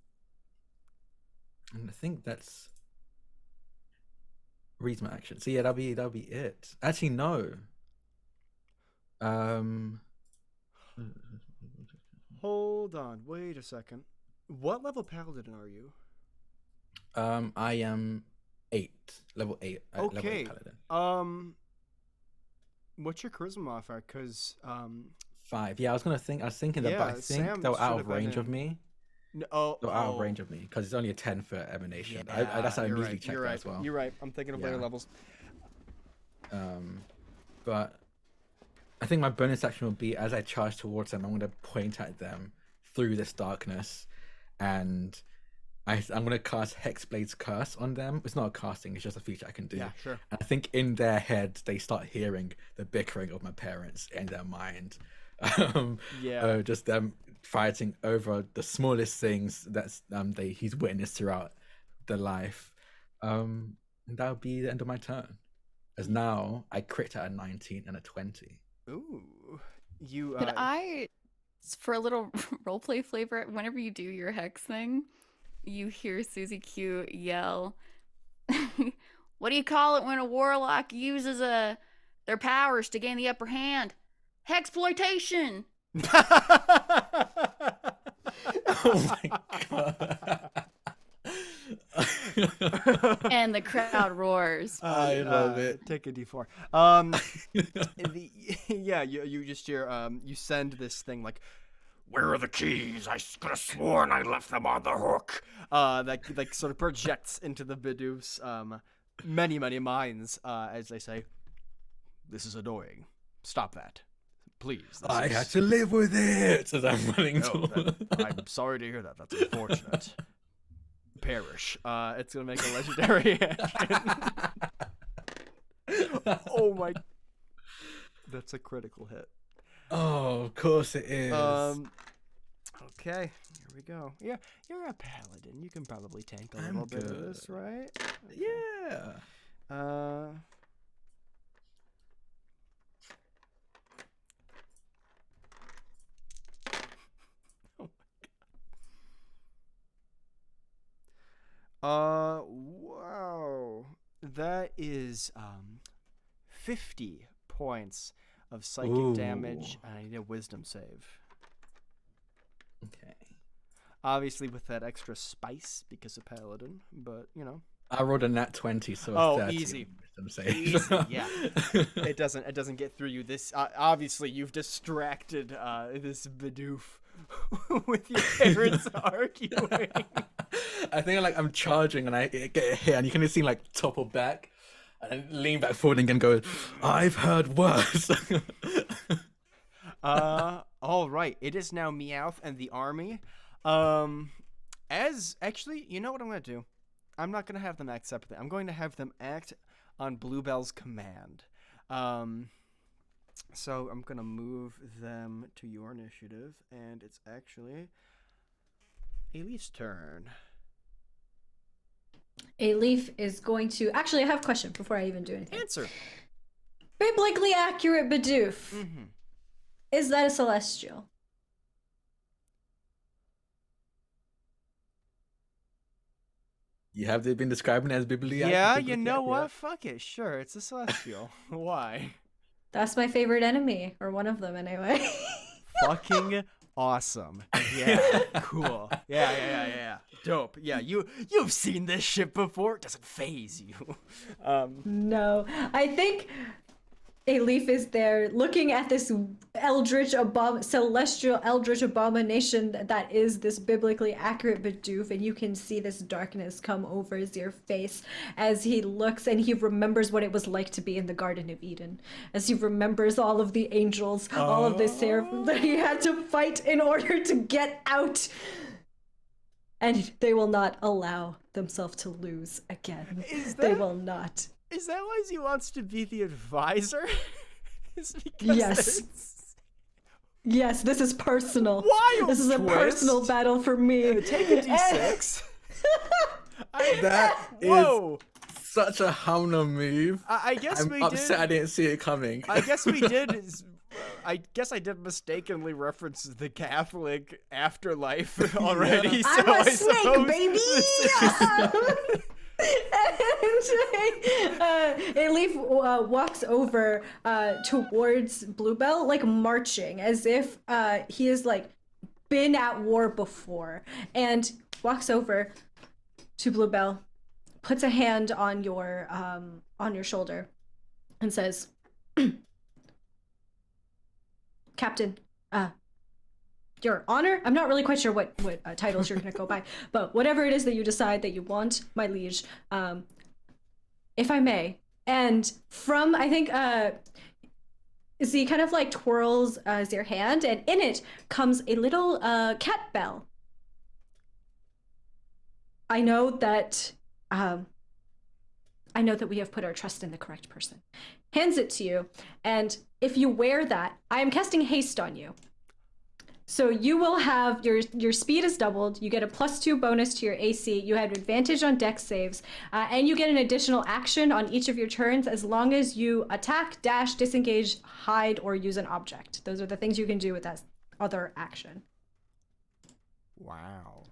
I think that's reads my action. So yeah, that'll be it. Actually, no. Hold on. Wait a second. What level paladin are you? I am 8, level 8. Level 8 Okay. paladin. What's your charisma modifier? Because 5. Yeah, I was thinking that, but I Yeah, think Sam they were should out have of been range of in. me. Oh, They're out of range of me because it's only a 10-foot emanation. That's how I you're immediately right. checked You're that right. as well. You're right. I'm thinking of later Yeah. levels. But I think my bonus action will be as I charge towards them, I'm going to point at them through this darkness, and I'm going to cast Hexblade's Curse on them. It's not a casting; it's just a feature I can do. Yeah, sure. And I think in their head, they start hearing the bickering of my parents in their mind. Yeah. Just them fighting over the smallest things that's he's witnessed throughout their life. And that would be the end of my turn. As now I crit at a 19 and a 20. Ooh. You. Could I, for a little roleplay flavor, whenever you do your hex thing, you hear Susie Q yell, "What do you call it when a warlock uses their powers to gain the upper hand? Hexploitation!" Oh my god. And the crowd roars. I love it. Take a D4. Yeah, you just hear you send this thing like, Where are the keys? I could have sworn I left them on the hook. that like sort of projects into the Bidoof's many minds as they say, "This is annoying. Stop that, please." I had to live with it as I'm running No, toward. I'm sorry to hear that. That's unfortunate. Perish. It's gonna make a legendary action. Oh my! That's a critical hit. Oh, of course it is. Okay, here we go. Yeah, you're a paladin. You can probably tank a I'm little bit of this, good. right? Yeah. Wow. That is 50 points of psychic damage, Ooh. and I need a wisdom save. Okay. Obviously with that extra spice because of paladin, but you know. I rolled a nat 20, so it's Oh, 30 easy. wisdom save. Easy, yeah. It doesn't get through you. This obviously you've distracted this Bidoof with your parents arguing. I think I'm charging and I get a hit, and you can see topple back and then lean back forward and go, "I've heard worse." All right. It is now Meowth and the army. As actually, you know what I'm gonna do? I'm not gonna have them act separately. I'm going to have them act on Bluebell's command. So I'm gonna move them to your initiative, and it's actually Elif's turn. A leaf is going to. Actually, I have a question before I even do anything. Answer. Biblically accurate Bidoof. Mm-hmm. Is that a celestial? You have been describing it as biblically Yeah, accurate, you know yeah. what? Fuck it. Sure, it's a celestial. Why? That's my favorite enemy, or one of them anyway. Fucking Awesome. Yeah. Cool. Yeah. Dope. Yeah. You've seen this shit before. It doesn't phase you. No, I think a leaf is there looking at this celestial eldritch abomination that is this biblically accurate Bidoof, and you can see this darkness come over your face as he looks and he remembers what it was like to be in the Garden of Eden, as he remembers all of the angels, all of the seraphim that he had to fight in order to get out. And they will not allow themselves to lose again. They will not. Is that why he wants to be the advisor? Is because Yes. there's- Yes, this is personal. Wild This is a twist. personal battle for me. Take a d6. That is Whoa. such a Hamna move. I guess I'm we upset I did. didn't see it coming. I guess we did. I guess I did mistakenly reference the Catholic afterlife already. So I'm a I snake, suppose baby! And a leaf walks over towards Bluebell, like marching, as if he has like been at war before, and walks over to Bluebell, puts a hand on your shoulder, and says, "Captain, Your Honor, I'm not really quite sure what titles you're gonna go by, but whatever it is that you decide that you want, my liege, if I may." And from, I think, Z kind of like twirls their hand, and in it comes a little cat bell. I know that we have put our trust in the correct person. Hands it to you, and if you wear that, I am casting haste on you. So you will have your speed is doubled. You get a +2 bonus to your AC. You have advantage on dex saves, and you get an additional action on each of your turns as long as you attack, dash, disengage, hide, or use an object. Those are the things you can do with that other action. Wow.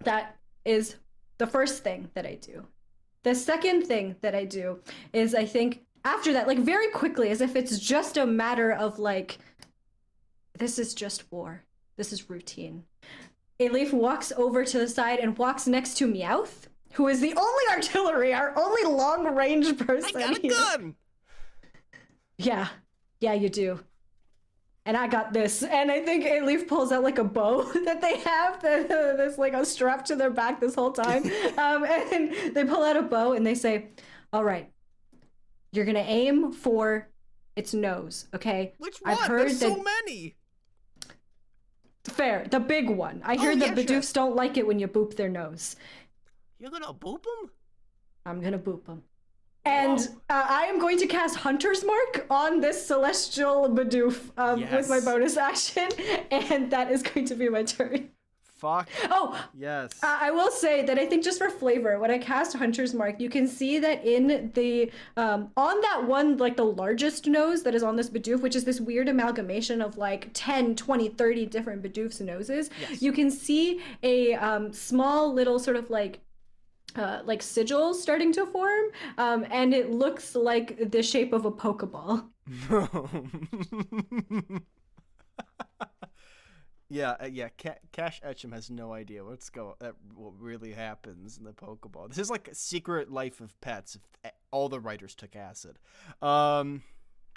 That is the first thing that I do. The second thing that I do is, I think after that, like very quickly, as if it's just a matter of like, this is just war. This is routine. A leaf walks over to the side and walks next to Meowth, who is the only artillery, our only long-range person. I got a here. gun. Yeah, you do. And I got this. And I think a leaf pulls out like a bow that they have that's like a strap to their back this whole time. And they pull out a bow and they say, "All right, you're gonna aim for its nose, okay? Which one? I've heard There's that so many. fair, the big one. I hear that yeah, sure. Bidoofs don't like it when you boop their nose. You're gonna boop him? I'm gonna boop them. And I am going to cast Hunter's Mark on this celestial Bidoof with my Yes. bonus action, and that is going to be my turn. Fuck. Oh, Yes. I will say that I think just for flavor, when I cast Hunter's Mark, you can see that in the, on that one, like the largest nose that is on this Bidoof, which is this weird amalgamation of like 10, 20, 30 different Bidoof's noses, you can see a small little sort of like sigils starting to form, and it looks like the shape of a Pokeball. Yeah. Cash Etchum has no idea what really happens in the Pokeball. This is like a Secret Life of Pets if all the writers took acid. Don't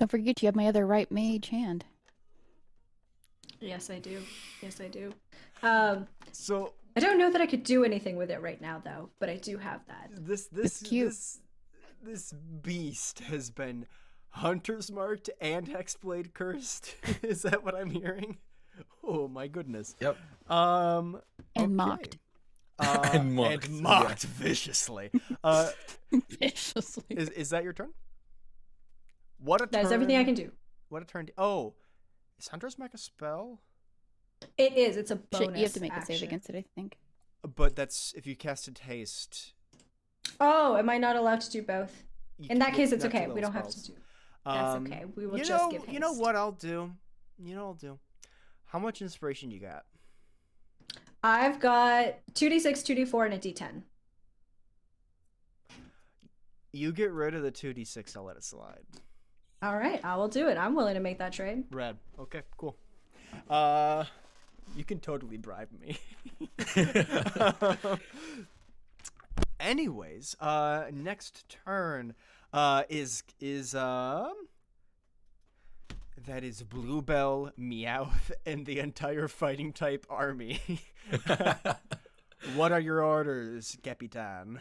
forget you have my other right mage hand. Yes, I do. So I don't know that I could do anything with it right now, though, but I do have that. this cute. this beast has been Hunter's Marked and Hexblade cursed. Is that what I'm hearing? Oh my goodness. Yep. And okay. mocked. And mocked, And mocked viciously. Viciously. Is that your turn? What a turn. That's everything I can do. What a turn. Oh, is Hunter's Mark a spell? It is. It's a bonus Shit, you have to make a action. save against it, I think. But that's if you casted haste. Oh, am I not allowed to do both? you In that can case, get it's not okay. those We don't have to spells. do. That's Um, okay. We will you just know, give haste. You know what I'll do? How much inspiration you got? I've got 2d6, 2d4, and a d10. You get rid of the 2d6. I'll let it slide. All right, I will do it. I'm willing to make that trade. Red. Okay, cool. You can totally bribe me. Anyways, next turn is that is Bluebell, Meowth, and the entire fighting type army. What are your orders, Capitan?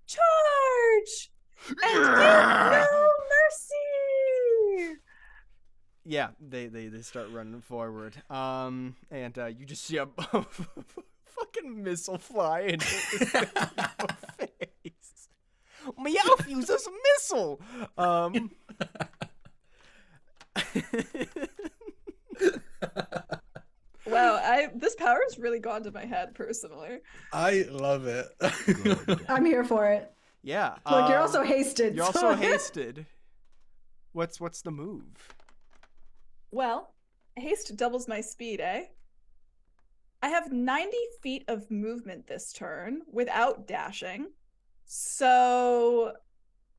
Charge! And give no mercy! Yeah, they start running forward. And you just see a fucking missile fly into your face. Meowth uses a missile. Wow, this power's really gone to my head personally. I love it. I'm here for it. Yeah. Look, you're also hasted. You're so- also hasted. What's the move? Well, haste doubles my speed, eh? I have 90 feet of movement this turn without dashing. So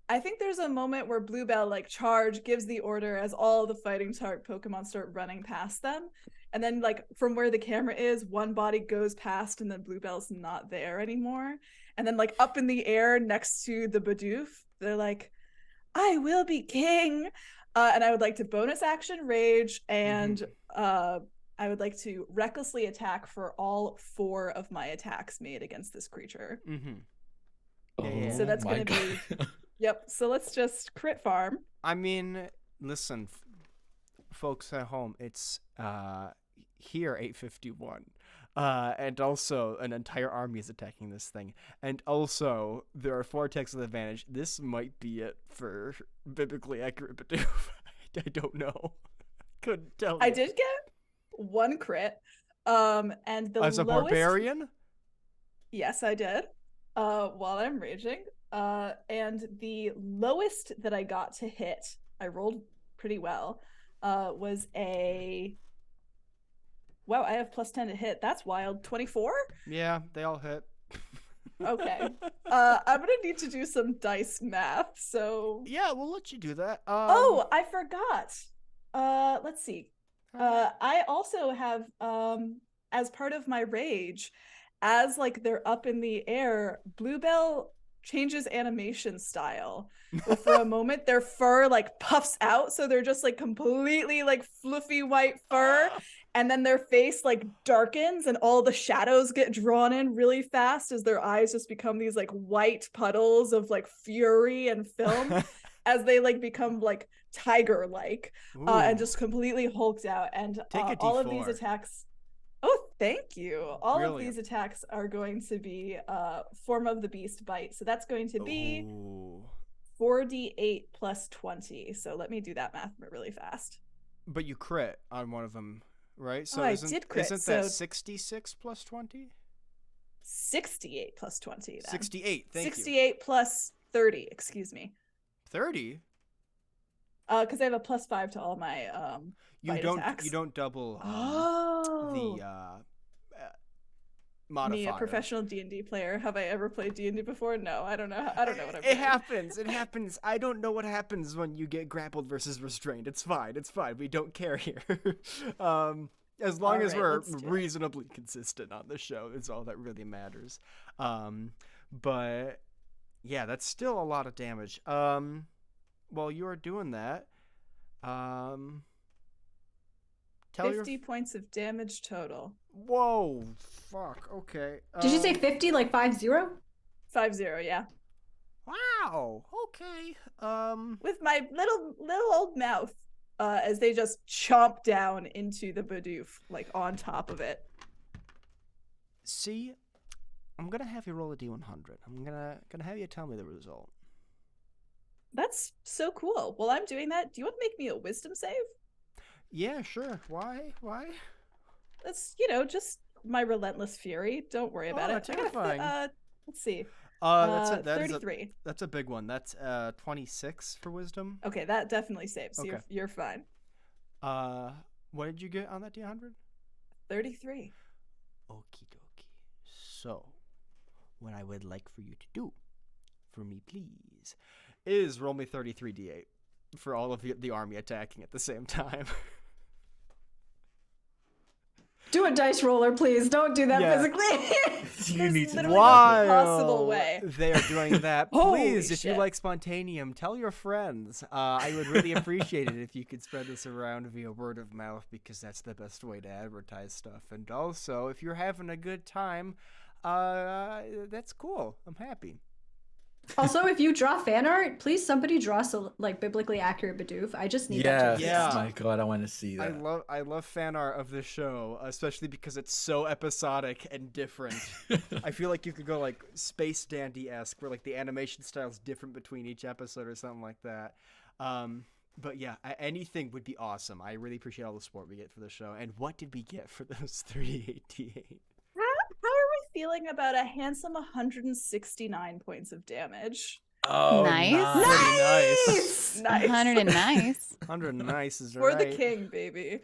I think there's a moment where Bluebell like charge gives the order as all the fighting type Pokemon start running past them. And then like from where the camera is, one body goes past and then Bluebell's not there anymore. And then like up in the air next to the Bidoof, they're like, I will be king. And I would like to bonus action rage and I would like to recklessly attack for all 4 of my attacks made against this creature. Yeah. So that's Oh my going to be... God. Yep, so let's just crit farm. I mean, listen, folks at home, it's here 8:51. And also an entire army is attacking this thing. And also there are 4 attacks with advantage. This might be it for biblically accurate Bidoof. I don't know. Couldn't tell you. I did get 1 crit. And the As a lowest... barbarian? Yes, I did. While I'm raging. And the lowest that I got to hit, I rolled pretty well, was a... Wow, I have +10 to hit. That's wild. 24? Yeah, they all hit. Okay. I'm gonna need to do some dice math, so... Yeah, we'll let you do that. Oh, I forgot. Let's see. I also have, as part of my rage, as like they're up in the air, Bluebell changes animation style. But for a moment, their fur like puffs out, so they're just like completely like fluffy white fur, and then their face like darkens, and all the shadows get drawn in really fast as their eyes just become these like white puddles of like fury and film as they like become like tiger-like, and just completely hulked out. And Take a all of these D4. attacks. Oh, thank you. All of Brilliant. these attacks are going to be form of the beast bite. So that's going to be Ooh. 4d8 plus 20. So let me do that math really fast. But you crit on one of them, right? So I isn't, did crit, isn't that so- 66 plus 20? 68 plus 20 then. 68, thank you. 68 plus 30, excuse me. 30? Because I have a +5 to all my You bite don't attacks. you don't double Oh. the modifier. Me, a professional D&D player. Have I ever played D&D before? No, I don't know. I don't know what I'm It doing. happens. It happens. I don't know what happens when you get grappled versus restrained. It's fine. It's fine. We don't care here. As long as Alright, we're let's do it. reasonably consistent on the show, it's all that really matters. But yeah, that's still a lot of damage. While you're doing that, tell 50 points of damage total. Whoa, fuck. Okay. Did you say 50, like 50? 50, yeah. Wow. Okay. With my little old mouth, as they just chomp down into the Bidoof, like on top of it. See, I'm gonna have you roll a d100. I'm gonna have you tell me the result. That's so cool. While I'm doing that, do you want to make me a wisdom save? Yeah, sure. Why? That's, just my relentless fury. Don't worry about Oh, it. I gotta terrifying. let's see. That is 33. that's a big one. That's 26 for wisdom. Okay, that definitely saves. Okay. You're fine. What did you get on that d100? 33. Okie dokie. So, what I would like for you to do, for me please, is roll me 33 d8 for all of the army attacking at the same time. Do a dice roller, please. Don't do that Yeah. physically. You need to literally do no that. possible way. they are doing that, Holy please, if you shit. like Spontaneum, tell your friends. I would really appreciate it if you could spread this around via word of mouth, because that's the best way to advertise stuff. And also, if you're having a good time, that's cool. I'm happy. Also, if you draw fan art, please somebody draw like biblically accurate Bidoof. I just need that. Yes. To Yeah. My God, I want to see that. I love fan art of this show, especially because it's so episodic and different. I feel like you could go like Space Dandy-esque, where like the animation style is different between each episode or something like that. But yeah, anything would be awesome. I really appreciate all the support we get for the show. And what did we get for those 38D8? How are we feeling about a handsome 169 points of damage? Oh, Nice. Nice. Nice. 100 and nice. 100 nice is For right. the king, baby.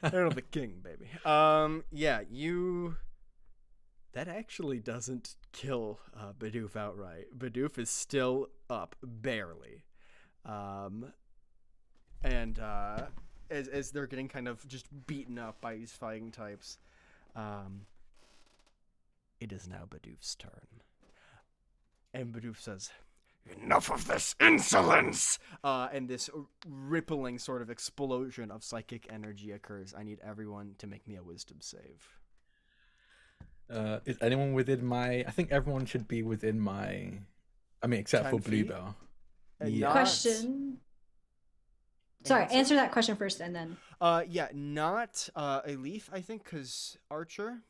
Hail the king, baby. Yeah, you. That actually doesn't kill Bidoof outright. Bidoof is still up, barely. And as they're getting kind of just beaten up by these fighting types, it is now Bidoof's turn. And Bidoof says, "Enough of this insolence!" And this rippling sort of explosion of psychic energy occurs. I need everyone to make me a wisdom save. Is anyone within my? I think everyone should be within my. I mean, except 10 for feet? Bluebell. And Yeah. not- Question. Sorry, answer that question first and then. Yeah, not a leaf, I think, because Archer.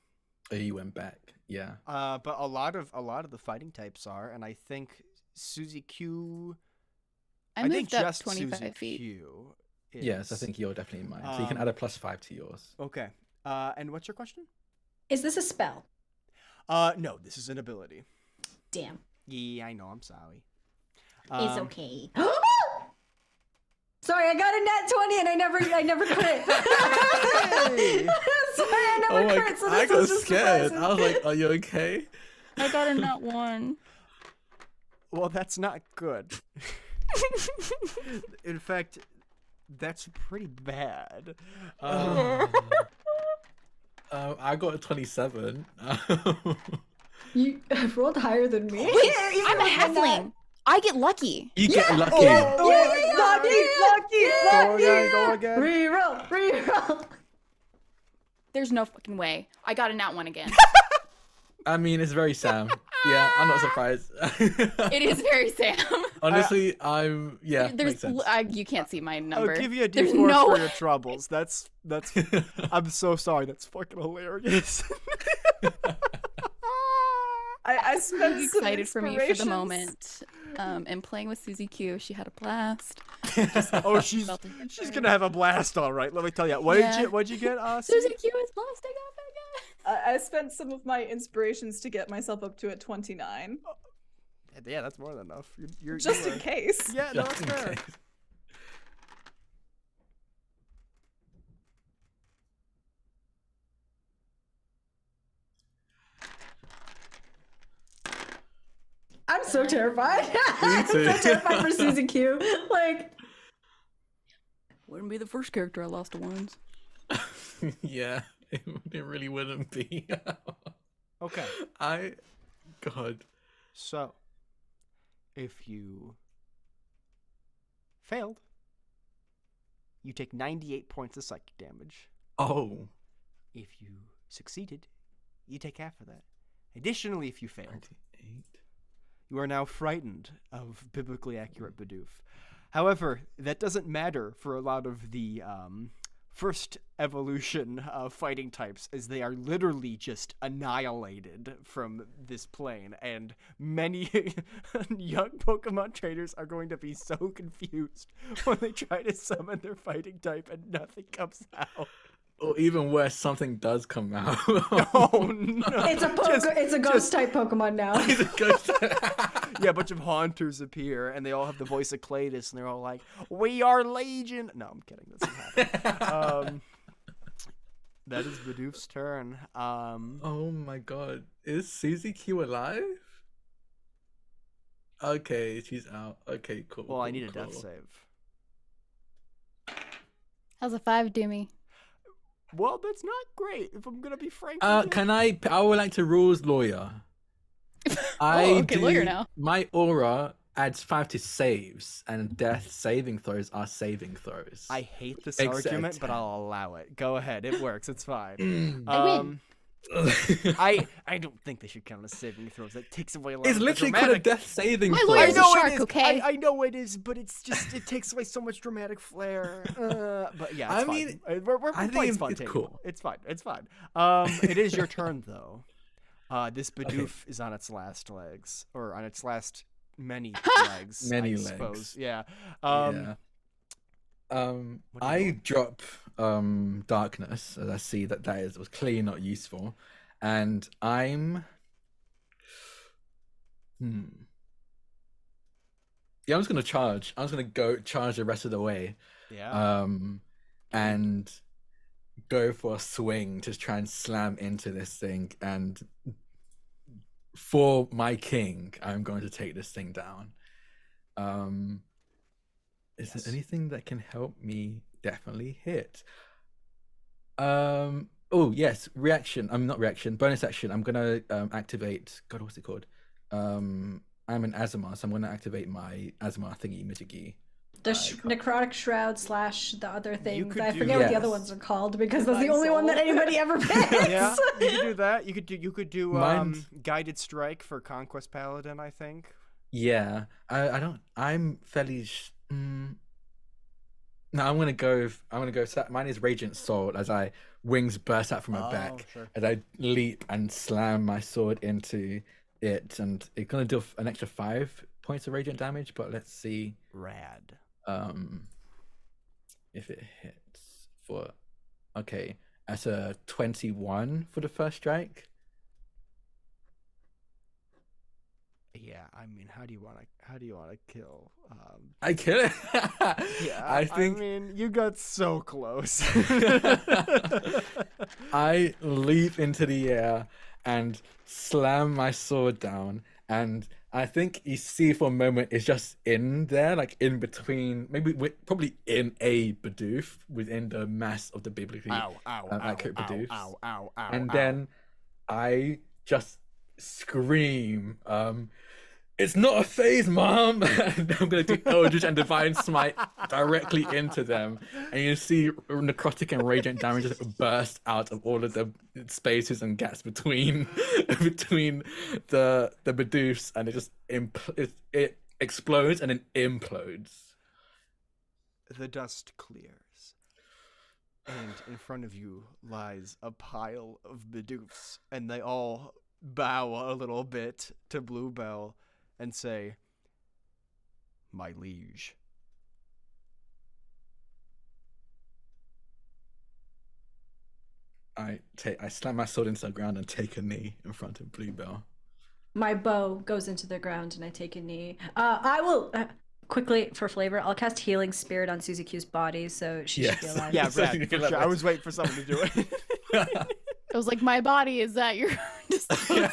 Oh, you went back. Yeah. But a lot of the fighting types are, and I think Suzy Q. I think moved up just 25 Suzy feet. Q. Yes, I is. think you're definitely mine. So you can add a +5 to yours. Okay. And what's your question? Is this a spell? No, this is an ability. Damn. Yeah, I know. I'm sorry. It's okay. Sorry, I got a nat 20 and I never crit. Sorry, I never Oh my! crit. So I this got was just scared. surprising. I was like, "Are you okay?" I got a nut 1. Well, that's not good. In fact, that's pretty bad. I got a 27. You rolled higher than me. Wait, I'm a halfling. I get lucky. You get lucky. Go again. Go again. Reroll. There's no fucking way. I got a nat 1 again. I mean, it's very Sam. Yeah, I'm not surprised. It is very Sam. Honestly, I'm. Yeah, There's makes sense. you can't see my number. I'll give you a There's D4 no for your troubles. That's. I'm so sorry. That's fucking hilarious. I spent some excited for me for the inspirations. moment. And playing with Suzy Q, she had a blast. Oh, she's gonna have a blast, all right. Let me tell you. What'd you get? Suzy Q is blasting off again. I spent some of my inspirations to get myself up to a 29, Yeah, that's more than enough. You're just you in are- case. Yeah, no, Just that's in fair. case. I'm so terrified. Me I'm so too. terrified for Suzy Q. Like, Wouldn't be the first character I lost to wounds. Yeah, it really wouldn't be. Okay, God. so if you failed, you take 98 points of psychic damage. Oh. If you succeeded, you take half of that. Additionally, if you failed, 98. you are now frightened of biblically accurate Bidoof. However, that doesn't matter for a lot of the first evolution of fighting types, as they are literally just annihilated from this plane, and many young Pokemon trainers are going to be so confused when they try to summon their fighting type and nothing comes out. Or even worse, something does come out. Oh no! it's a ghost type Pokemon now. He's a ghost. Yeah, a bunch of haunters appear, and they all have the voice of Cletus, and they're all like, "We are Legion." No, I'm kidding. That's not happening. That is Bidoof's turn. Oh my God. Is Suzy Q alive? Okay, she's out. Okay, cool. Well, I cool, need a death cool. save. How's a 5 do me? Well, that's not great. If I'm gonna be frank. with you. Can I would like to rules lawyer. okay, lawyer now. My aura adds 5 to saves, and death saving throws are saving throws. I hate this Except- argument, but I'll allow it. Go ahead. It works. It's fine. I win. I don't think they should count as saving throws. That takes away a lot It's of the literally called a dramatic. death saving My throw. lawyer's a I know shark, it is. okay? I know it is, but it's just it takes away so much dramatic flair. But yeah, it's I fine. mean, We're I think playing it's spontaneous. cool. It's fine. It's fine. It is your turn though. This Bidoof is on its last legs, or on its last many legs. Many I legs. suppose. Yeah. Yeah. what do you I want? drop darkness as I see that was clearly not useful, and I'm yeah, I'm just gonna charge. I'm just gonna go charge the rest of the way, Yeah. and go for a swing to try and slam into this thing. And for my king, I'm going to take this thing down. Is Yes. there anything that can help me definitely hit? Oh yes, reaction. I'm not reaction. Bonus action. I'm gonna activate. God, what's it called? I'm an Azamar, so I'm gonna activate my Azamar thingy majiggy. The necrotic shroud / the other things. could I do- forget what the Yes. other ones are called because that's the Divine only one that Soul. anybody ever picks. Yeah, you could do that. You could do Mine's- guided strike for Conquest Paladin, I think. Yeah, I don't. I'm fairly. No, I'm gonna go. Mine is Radiant Sword as I wings burst out from my back sure. as I leap and slam my sword into it, and it's gonna do an extra 5 points of radiant damage. But let's see Rad. if it hits for. Okay, that's a 21 for the first strike. Yeah, I mean, how do you want to kill? I kill it. Yeah, I think I mean, you got so close. I leap into the air and slam my sword down, and I think you see for a moment it's just in there, like in between, probably in a Bidoof within the mass of the biblically accurate Bidoof. ow, And then I just scream, "It's not a phase, Mom!" And I'm gonna do Eldritch and Divine Smite directly into them, and you see necrotic and radiant damage just burst out of all of the spaces and gaps between the Bidoofs, and it just it explodes and then implodes. The dust clears, and in front of you lies a pile of Bidoofs, and they all bow a little bit to Bluebell and say, "My liege." I slam my sword into the ground and take a knee in front of Bluebell. My bow goes into the ground and I take a knee. I will quickly, for flavor, I'll cast Healing Spirit on Suzuki's body, so she should be Yes. alive. Yeah, So you Rad, can for let sure. I that- was waiting for someone to do it. I was like, my body is at your disposal.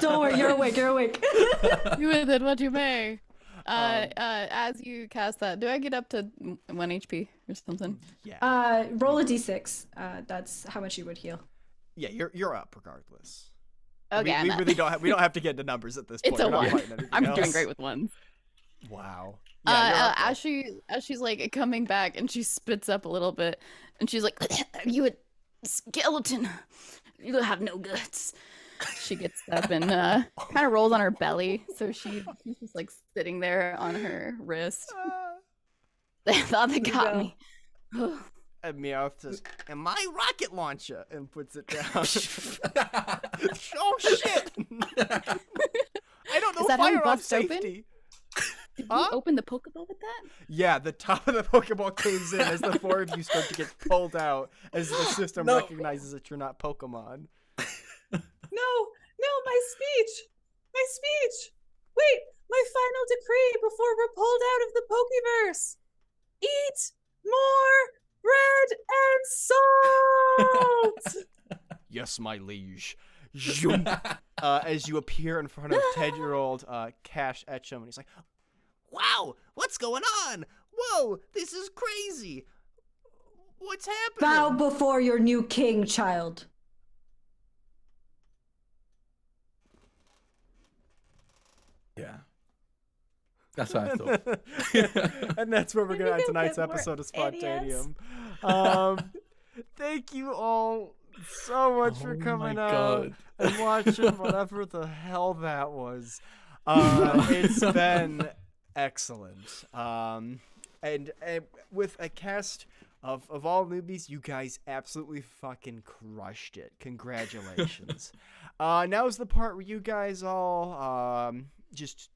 Don't worry, you're awake. You're awake. Do with it what you may. As you cast that, do I get up to 1 HP or something? Yeah, Roll a d6. That's how much you would heal. yeah, you're up regardless. Okay, I'm we at- really we don't have to get into numbers at this point. It's a We're not 1. fighting anything I'm doing else. great with ones. Wow. Yeah, you're up, though. As she's like coming back and she spits up a little bit and she's like, "You a skeleton? You have no guts." She gets up and kind of rolls on her belly, so she's just like sitting there on her wrist. They thought they got me. And Meowth says, "And my rocket launcher," and puts it down. Oh shit! I don't know Is that how you fire on bust open? safety. Did Huh? you open the Pokeball with that? Yeah, the top of the Pokeball caves in as the 4 of you start to get pulled out as the system No. recognizes that you're not Pokemon. No, my speech! My speech! Wait, my final decree before we're pulled out of the Pokeverse! Eat more bread and salt! Yes, my liege. Zoom. As you appear in front of 10-year-old Cash Etchum, and he's like, Wow, what's going on? Whoa, this is crazy. What's happening? Bow before your new king, child. Yeah. That's what I thought. And that's where we're Maybe gonna end they'll tonight's get more episode of idiots. Spontaneum. Thank you all so much for Oh coming my out God. and watching whatever the hell that was. It's been excellent. And with a cast of all newbies, you guys absolutely fucking crushed it. Congratulations. Now's the part where you guys all just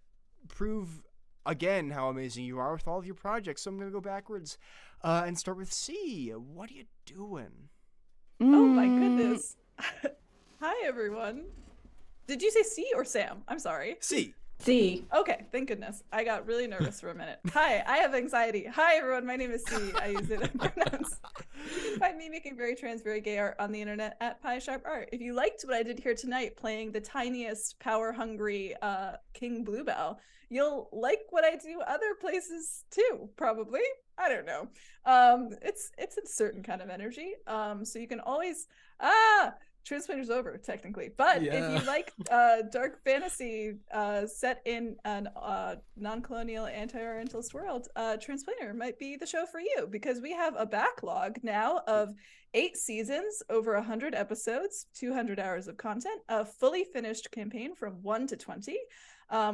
prove again how amazing you are with all of your projects. So I'm gonna go backwards and start with C. What are you doing? Oh my goodness. Hi, everyone. Did you say C or Sam? I'm sorry. C. See. Okay, thank goodness. I got really nervous for a minute. Hi, I have anxiety. Hi, everyone. My name is C. I use they them pronouns. You can find me making very trans, very gay art on the internet at Pie Sharp Art. If you liked what I did here tonight, playing the tiniest, power-hungry King Bluebell, you'll like what I do other places too. Probably. I don't know. It's a certain kind of energy. So you can always Transplanter's over, technically. But if you like dark fantasy set in an non-colonial, anti-Orientalist world, Transplanter might be the show for you, because we have a backlog now of 8 seasons, over 100 episodes, 200 hours of content, a fully finished campaign from 1 to 20,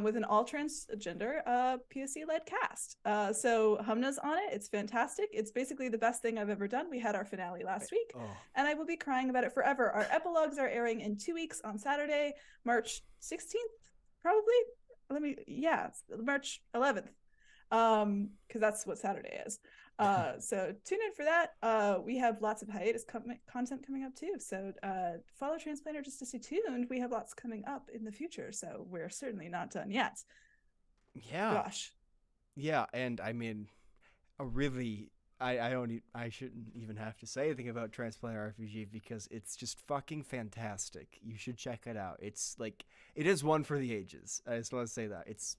with an all transgender POC-led cast. So Humna's on it. It's fantastic. It's basically the best thing I've ever done. We had our finale last week, and I will be crying about it forever. Our epilogues are airing in 2 weeks on Saturday, March 16th, probably. March 11th, because that's what Saturday is. So tune in for that. We have lots of hiatus content coming up too. So follow Transplanter just to stay tuned. We have lots coming up in the future, so we're certainly not done yet. Yeah. Gosh. Yeah, and I mean, I shouldn't even have to say anything about Transplanter RPG because it's just fucking fantastic. You should check it out. It's like, it is one for the ages. I just want to say that. It's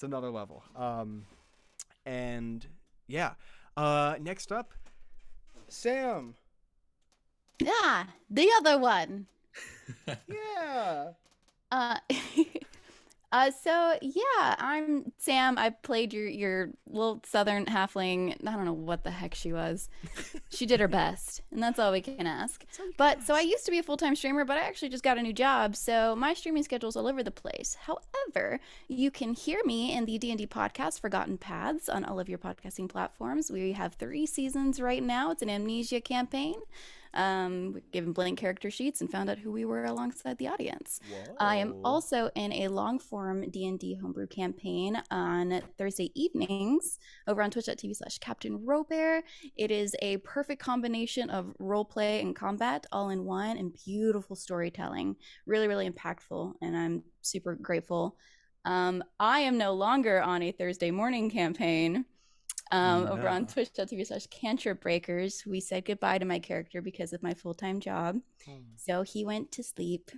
another level. And yeah. Next up, Sam. Yeah, the other one. Yeah. So yeah, I'm Sam. I played your little southern halfling. I don't know what the heck she was. She did her best, and that's all we can ask. But so I used to be a full-time streamer, but I actually just got a new job, so my streaming schedule's all over the place. However, you can hear me in the D&D podcast Forgotten Paths on all of your podcasting platforms. We have 3 seasons right now. It's an Amnesia campaign. We've given blank character sheets and found out who we were alongside the audience. Whoa. I am also in a long-form D&D homebrew campaign on Thursday evenings over on twitch.tv/Captain Robert. It is a perfect combination of roleplay and combat all in one, and beautiful storytelling. Really, really impactful, and I'm super grateful. I am no longer on a Thursday morning campaign. Over on twitch.tv/Cantrip Breakers. We said goodbye to my character because of my full-time job. So he went to sleep.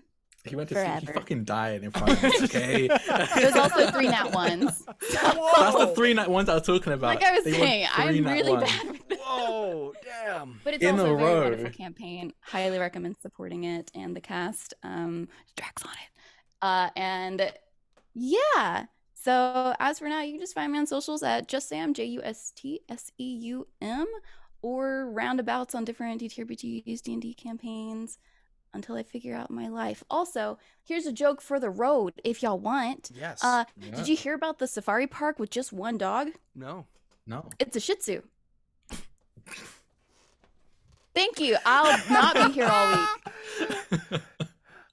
He went to forever. sleep. He fucking died in front of us, okay? There's also 3 nat ones. That's the 3 nat ones I was talking about. Like I was They were saying, 3 I'm nat really ones. bad with this. Whoa, damn. But it's In also a a very row. wonderful campaign. Highly recommend supporting it and the cast. Drax on it. And yeah. So as for now, you can just find me on socials at JustSam, JUSTSEUM, or roundabouts on different DTRPGs, D&D campaigns until I figure out my life. Also, here's a joke for the road if y'all want. Yes. Did you hear about the safari park with just 1 dog? No. No. It's a Shih Tzu. Thank you. I'll not be here all week.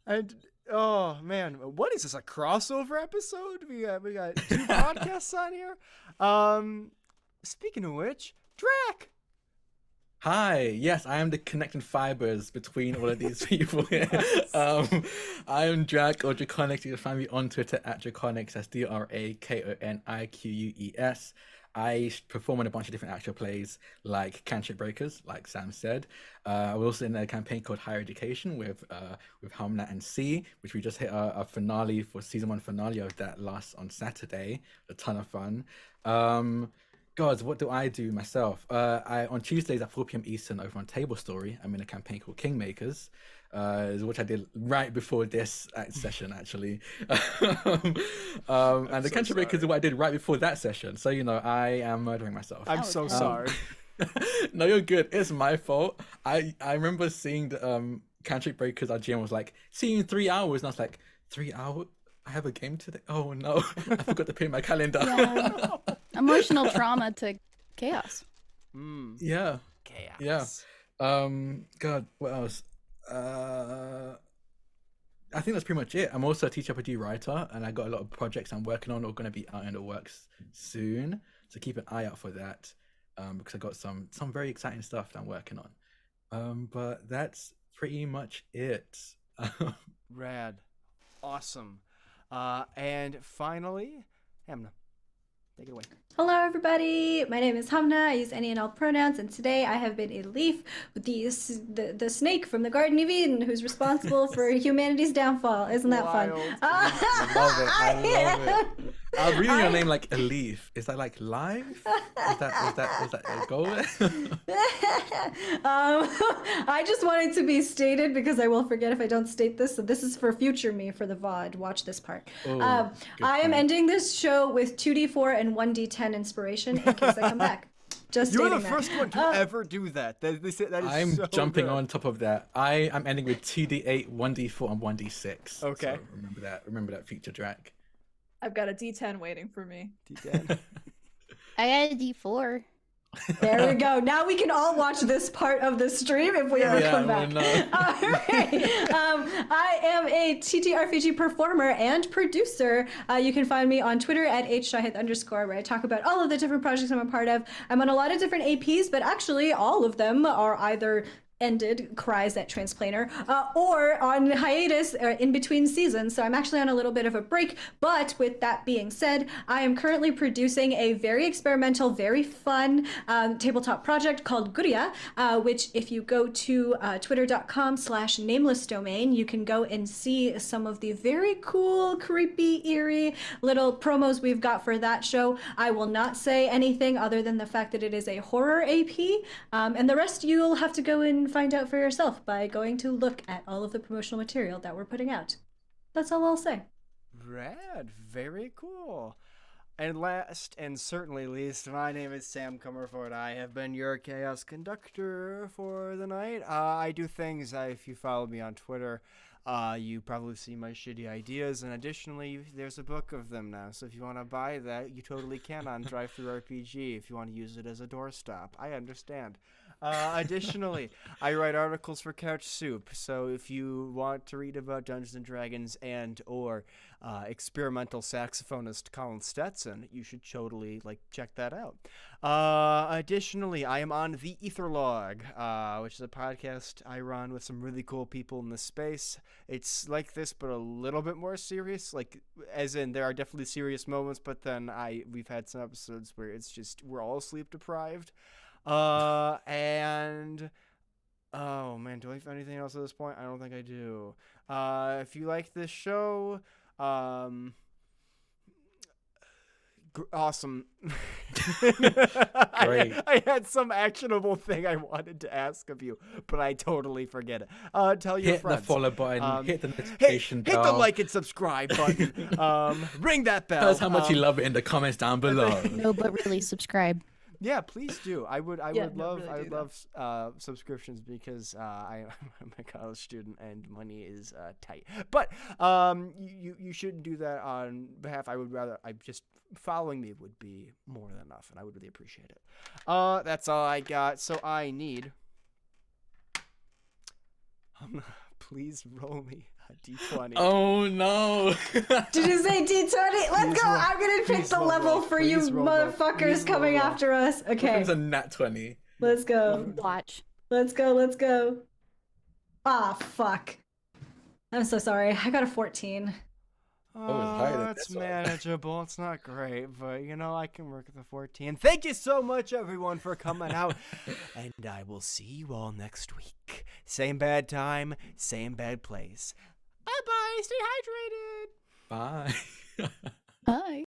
And oh man, what is this, a crossover episode? We got 2 podcasts on here. Speaking of which, Drac. Hi, yes, I am the connecting fibers between all of these people. I am Drac or Draconics. You can find me on Twitter at Draconics. That's DRAKONIQUES. I perform in a bunch of different actual plays like Cantrip Breakers, like Sam said. We're also in a campaign called Higher Education with Hamnat and C, which we just hit our finale for season 1 finale of that last on Saturday. A ton of fun. God, what do I do myself? I on Tuesdays at 4 p.m. Eastern over on Table Story. I'm in a campaign called Kingmakers, which I did right before this session, actually. And the so Cantrip Breakers is sorry. what I did right before that session. So I am murdering myself. I'm so sorry. No, you're good. It's my fault. I remember seeing the Cantrip Breakers. Our GM was like, "See you in 3 hours," and I was like, "3 hours? I have a game today. Oh no, I forgot to put it in my calendar." Yeah. Emotional trauma to chaos. Mm, Yeah. chaos. God, what else? I think that's pretty much it. I'm also a teacher RPG writer, and I got a lot of projects I'm working on or going to be out in the works soon. So keep an eye out for that, because I got some very exciting stuff that I'm working on. But that's pretty much it. Rad. Awesome. And finally, Hamna, take it away. Hello, everybody. My name is Hamna. I use any and all pronouns, and today I have been a leaf with the snake from the Garden of Eden, who's responsible for humanity's downfall. Isn't that fun? Wild. I love it. I was reading your name like a leaf. Is that like live? Is that a goal? I just wanted to be stated because I will forget if I don't state this. So this is for future me for the VOD. Watch this part. Oh, good I am point. ending this show with 2d4 and 1d10 inspiration in case I come back. Just You're the stating that. first one to ever do that. That is I'm so jumping good. on top of that. I'm ending with 2d8, 1d4, and 1d6. Okay. So remember that. Remember that feature, Drac. I've got a D10 waiting for me. D10. I had a D4. There we go. Now we can all watch this part of the stream if we ever Yeah, come well, back. no. All right. I am a TTRPG performer and producer. You can find me on Twitter at @shahid_, where I talk about all of the different projects I'm a part of. I'm on a lot of different APs, but actually all of them are either ended, cries at Transplaner, or on hiatus in between seasons. So I'm actually on a little bit of a break. But with that being said, I am currently producing a very experimental, very fun tabletop project called Guria, which if you go to twitter.com/nameless domain, you can go and see some of the very cool, creepy, eerie little promos we've got for that show. I will not say anything other than the fact that it is a horror AP, and the rest you'll have to go and find out for yourself by going to look at all of the promotional material that we're putting out. That's all I'll say. Rad. Very cool. And last and certainly least, my name is Sam Comerford. I have been your chaos conductor for the night. I do things, if you follow me on Twitter, you probably see my shitty ideas, and additionally, there's a book of them now, so if you want to buy that, you totally can on DriveThruRPG if you want to use it as a doorstop. I understand. Additionally, I write articles for Couch Soup, so if you want to read about Dungeons & Dragons and or experimental saxophonist Colin Stetson, you should totally check that out. Additionally, I am on The Etherlog, which is a podcast I run with some really cool people in the space. It's like this, but a little bit more serious. As in, there are definitely serious moments, but then we've had some episodes where it's just we're all sleep deprived. And oh man, do I have anything else at this point? I don't think I do. If you like this show, awesome. Great. I had some actionable thing I wanted to ask of you, but I totally forget it. Tell your Hit friends. the follow button. Hit the Hit notification the bell. like and subscribe button. Ring that bell. Tell us how much you love it in the comments down below. No, but really subscribe. Yeah, please do. I would Yeah, would no, love really I do would love subscriptions because I'm a college student and money is tight. But you shouldn't do that on behalf. I just following me would be more than enough, and I would really appreciate it. That's all I got. So I need. Please roll me a d20. Oh no. Did you say D20? Let's Please go. roll- I'm going to pick please the roll level roll. for you Please roll roll. motherfuckers Please roll coming roll. after us. Okay, It's a nat 20. let's go. Watch. Let's go. Let's go. Ah, fuck. I'm so sorry. I got a 14. it's higher than It's this one. manageable. It's not great, but I can work with a 14. Thank you so much, everyone, for coming out. And I will see you all next week. Same bad time, same bad place. Bye bye. Stay hydrated. Bye. Bye.